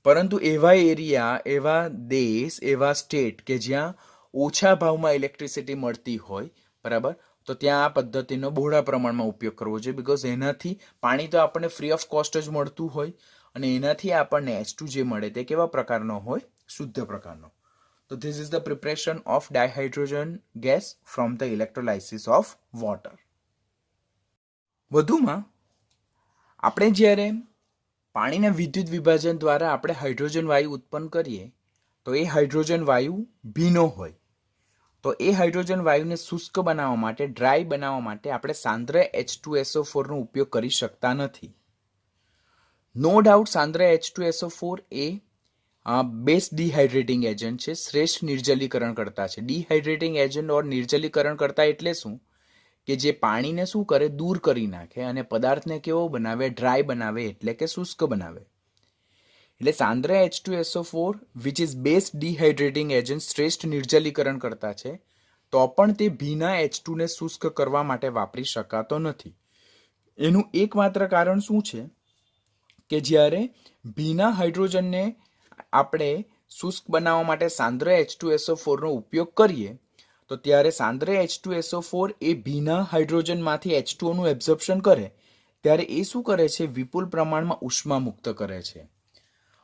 પરંતુ એવા એરિયા, એવા દેશ, એવા સ્ટેટ કે જ્યાં ઓછા ભાવમાં ઇલેક્ટ્રિસિટી મળતી હોય, બરાબર, તો ત્યાં આ પદ્ધતિનો બહોળા પ્રમાણમાં ઉપયોગ કરવો જોઈએ. બિકોઝ એનાથી પાણી તો આપણને ફ્રી ઓફ કોસ્ટ જ મળતું હોય અને એનાથી આપણને H2 જે મળે તે કેવા પ્રકારનો હોય? શુદ્ધ પ્રકારનો. તો this is the preparation of dihydrogen gas from the electrolysis of water. વધુમાં આપણે જ્યારે પાણીના વિદ્યુત વિભાજન દ્વારા આપણે હાઇડ્રોજન વાયુ ઉત્પન્ન કરીએ તો એ હાઇડ્રોજન વાયુ ભીનો હોય, તો એ હાઇડ્રોજન વાયુને શુષ્ક બનાવવા માટે, ડ્રાય બનાવવા માટે આપણે સાંદ્ર H2SO4 નો ઉપયોગ કરી શકતા નથી. નો ડાઉટ સાંદ્ર H2SO4 એ બેસ્ટ ડિહાઇડ્રેટિંગ એજન્ટ છે, શ્રેષ્ઠ નિર્જલીકરણ કરતા છે. ડિહાઇડ્રેટિંગ એજન્ટ ઓર નિર્જલીકરણ કરતા એટલે શું? કે જે પાણીને શું કરે? દૂર કરી નાખે અને પદાર્થને કેવો બનાવે? ડ્રાય બનાવે, એટલે કે શુષ્ક બનાવે. એટલે સાંદ્ર H2SO4 which is best dehydrating agent, શ્રેષ્ઠ નિર્જલીકરણ કરતા છે, તો પણ તે ભીના H2 ને શુષ્ક કરવા માટે વાપરી શકાતો નથી. એનું એકમાત્ર કારણ શું છે? કે જ્યારે ભીના હાઇડ્રોજનને આપણે શુષ્ક બનાવવા માટે સાંદ્ર H2SO4 નો ઉપયોગ કરીએ તો ત્યારે સાંદ્ર H2SO4 એ ભીના હાઇડ્રોજનમાંથી H2O નું એબ્ઝોર્પ્શન કરે ત્યારે એ શું કરે છે? વિપુલ પ્રમાણમાં ઉષ્મા મુક્ત કરે છે.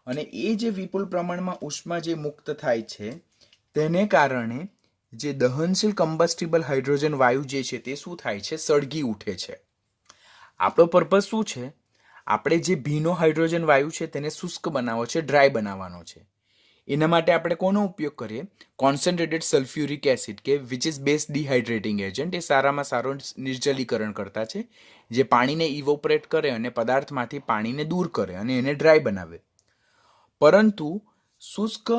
અને એ જે વિપુલ પ્રમાણમાં ઉષ્મા જે મુક્ત થાય છે તેને કારણે જે દહનશીલ કમ્બસ્ટિબલ હાઇડ્રોજન વાયુ જે છે તે શું થાય છે? સળગી ઉઠે છે. આપણો પર્પઝ શું છે? આપણે જે ભીનો હાઇડ્રોજન વાયુ છે તેને શુષ્ક બનાવવો છે, ડ્રાય બનાવવાનો છે. એના માટે આપણે કોનો ઉપયોગ કરીએ? કોન્સન્ટ્રેટેડ સલ્ફ્યુરિક એસિડ, કે which is best dehydrating agent. એ સારામાં સારો નિર્જલીકરણ કરતા છે, જે પાણીને ઇવોપરેટ કરે અને પદાર્થમાંથી પાણીને દૂર કરે અને એને ડ્રાય બનાવે. પરંતુ શુષ્ક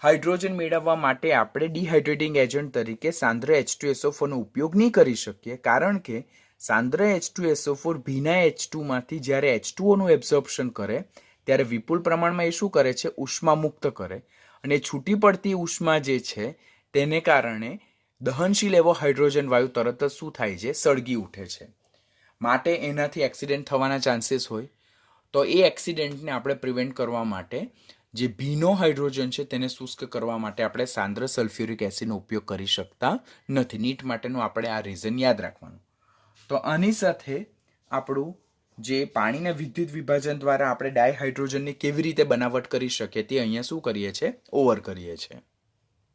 હાઇડ્રોજન મેળવવા માટે આપણે ડિહાઇડ્રેટિંગ એજન્ટ તરીકે સાંદ્ર H2SO4 નો ઉપયોગ નહીં કરી શકીએ, કારણ કે સાંદ્ર H2SO4 ભીના H2 માંથી જ્યારે H2O નું એબ્ઝોર્પ્શન કરે ત્યારે વિપુલ પ્રમાણમાં એ શું કરે છે? ઉષ્મા મુક્ત કરે, અને છૂટી પડતી ઉષ્મા જે છે તેને કારણે દહનશીલ એવો હાઇડ્રોજન વાયુ તરત જ શું થાય છે? સળગી ઉઠે છે. માટે એનાથી એક્સિડન્ટ થવાના ચાન્સીસ હોય. તો એ એક્સિડન્ટને આપણે પ્રિવેન્ટ કરવા માટે જે ભીનો હાઇડ્રોજન છે તેને શુષ્ક કરવા માટે આપણે સાંદ્ર સલ્ફ્યુરિક એસિડનો ઉપયોગ કરી શકતા નથી. નીટ માટેનું આપણે આ રીઝન યાદ રાખવાનું. તો આની સાથે આપણું જે પાણીના વિદ્યુત વિભાજન દ્વારા આપણે ડાયહાઇડ્રોજનની કેવી રીતે બનાવટ કરી શકીએ તે અહીંયા શું કરીએ છીએ? ઓવર કરીએ છીએ.